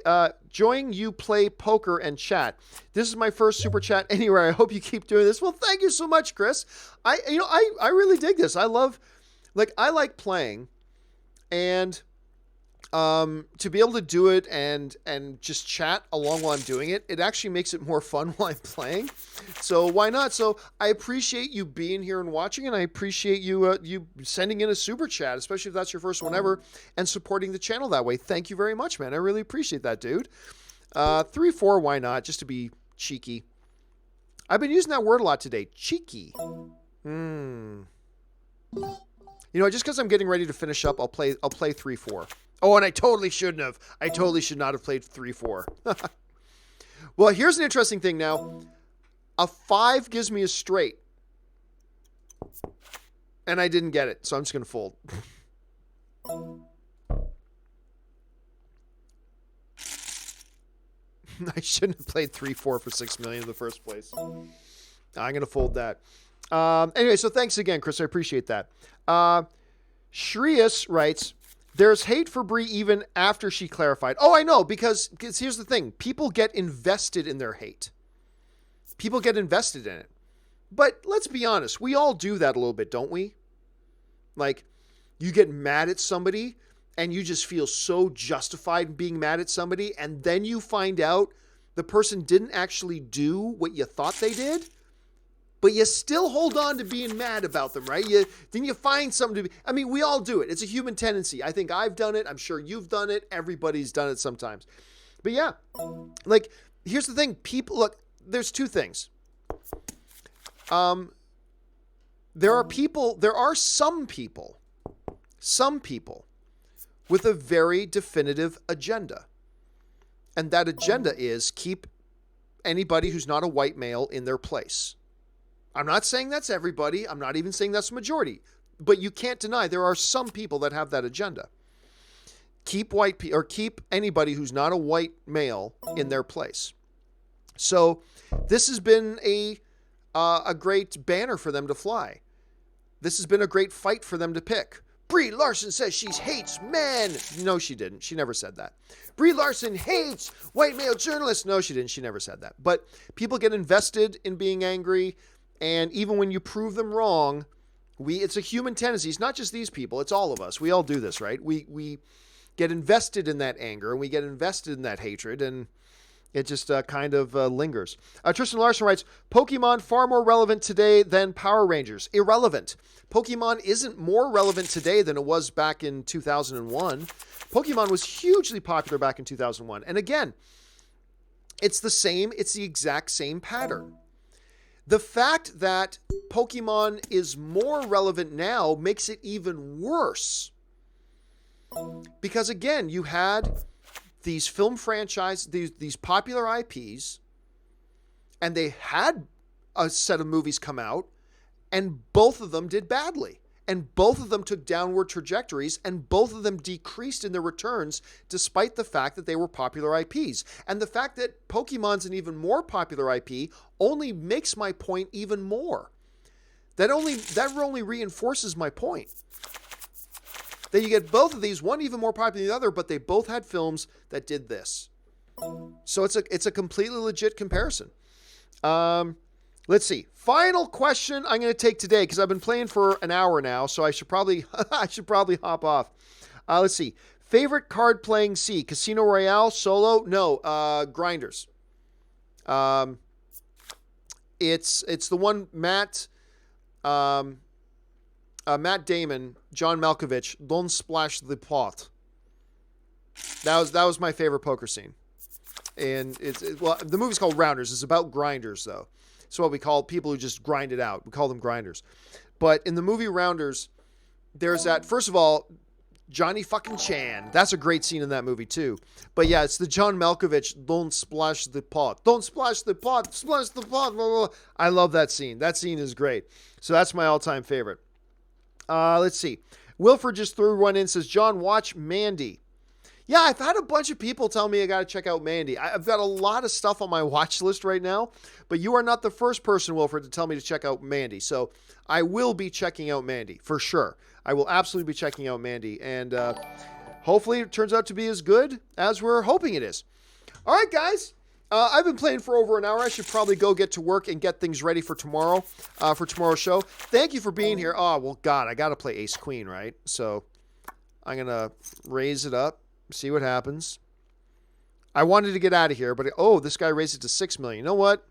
poker and chat. This is my first super chat anywhere. I hope you keep doing this. Well, thank you so much, Chris. I really dig this. I like playing, and to be able to do it and just chat along while I'm doing it, it actually makes it more fun while I'm playing. So why not? So I appreciate you being here and watching, and I appreciate you sending in a super chat, especially if that's your first one ever, and supporting the channel that way. Thank you very much, man. I really appreciate that, dude. 3-4, why not? Just to be cheeky. I've been using that word a lot today. Cheeky. You know, just because I'm getting ready to finish up, I'll play 3-4. Oh, and I totally shouldn't have. I totally should not have played 3-4. Well, here's an interesting thing now. A 5 gives me a straight. And I didn't get it, so I'm just going to fold. I shouldn't have played 3-4 for $6 million in the first place. I'm going to fold that. Anyway, so thanks again, Chris. I appreciate that. Shreus writes, there's hate for Brie even after she clarified. Oh, I know, because here's the thing. People get invested in their hate. People get invested in it. But let's be honest. We all do that a little bit, don't we? Like, you get mad at somebody and you just feel so justified in being mad at somebody, and then you find out the person didn't actually do what you thought they did, but you still hold on to being mad about them, right? Then you find something to be... I mean, we all do it. It's a human tendency. I think I've done it. I'm sure you've done it. Everybody's done it sometimes. But yeah, like, here's the thing. People... Look, there's 2 things. There are some people with a very definitive agenda. And that agenda is keep anybody who's not a white male in their place. I'm not saying that's everybody. I'm not even saying that's the majority. But you can't deny there are some people that have that agenda. Keep keep anybody who's not a white male in their place. So this has been a great banner for them to fly. This has been a great fight for them to pick. Brie Larson says she hates men. No, she didn't. She never said that. Brie Larson hates white male journalists. No, she didn't. She never said that. But people get invested in being angry. And even when you prove them wrong, it's a human tendency. It's not just these people. It's all of us. We all do this, right? We get invested in that anger, and we get invested in that hatred, and it just kind of lingers. Tristan Larson writes, Pokemon far more relevant today than Power Rangers. Irrelevant. Pokemon isn't more relevant today than it was back in 2001. Pokemon was hugely popular back in 2001. And again, it's the exact same pattern. The fact that Pokemon is more relevant now makes it even worse. Because again, you had these film franchise, these popular IPs, and they had a set of movies come out, and both of them did badly. And both of them took downward trajectories, and both of them decreased in their returns despite the fact that they were popular IPs. And the fact that Pokemon's an even more popular IP only makes my point even more. That only reinforces my point. That you get both of these, one even more popular than the other, but they both had films that did this. So it's a completely legit comparison. Let's see. Final question I'm going to take today because I've been playing for an hour now, so I should probably hop off. Let's see. Favorite card playing C? Casino Royale, solo? No, Grinders. It's the one Matt Damon, John Malkovich, Don't Splash the Pot. That was my favorite poker scene. And the movie's called Rounders. It's about grinders, though. It's what we call people who just grind it out. We call them grinders. But in the movie Rounders, there's that, first of all, Johnny fucking Chan. That's a great scene in that movie, too. But yeah, it's the John Malkovich, Don't Splash the Pot. Don't splash the pot, splash the pot. Blah, blah, blah. I love that scene. That scene is great. So that's my all-time favorite. Let's see. Wilford just threw one in, says, John, watch Mandy. Yeah, I've had a bunch of people tell me I got to check out Mandy. I've got a lot of stuff on my watch list right now, but you are not the first person, Wilford, to tell me to check out Mandy. So I will be checking out Mandy, for sure. I will absolutely be checking out Mandy, and hopefully it turns out to be as good as we're hoping it is. All right, guys. I've been playing for over an hour. I should probably go get to work and get things ready for tomorrow, for tomorrow's show. Thank you for being here. Oh, well, God, I got to play Ace Queen, right? So I'm going to raise it up, see what happens. I wanted to get out of here, but this guy raised it to 6 million. You know what?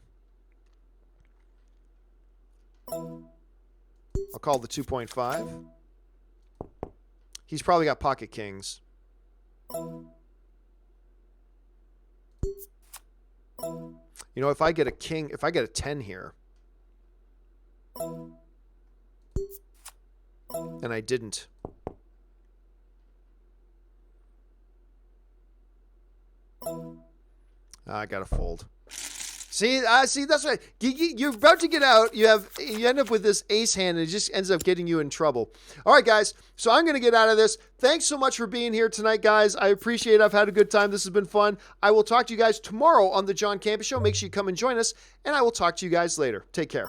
I'll call the 2.5. He's probably got pocket kings. You know, if I get a king, if I get a 10 here, and I didn't, I gotta fold. See, that's right. You're about to get out. You end up with this ace hand, and it just ends up getting you in trouble. All right, guys. So I'm going to get out of this. Thanks so much for being here tonight, guys. I appreciate it. I've had a good time. This has been fun. I will talk to you guys tomorrow on the John Campea Show. Make sure you come and join us, and I will talk to you guys later. Take care.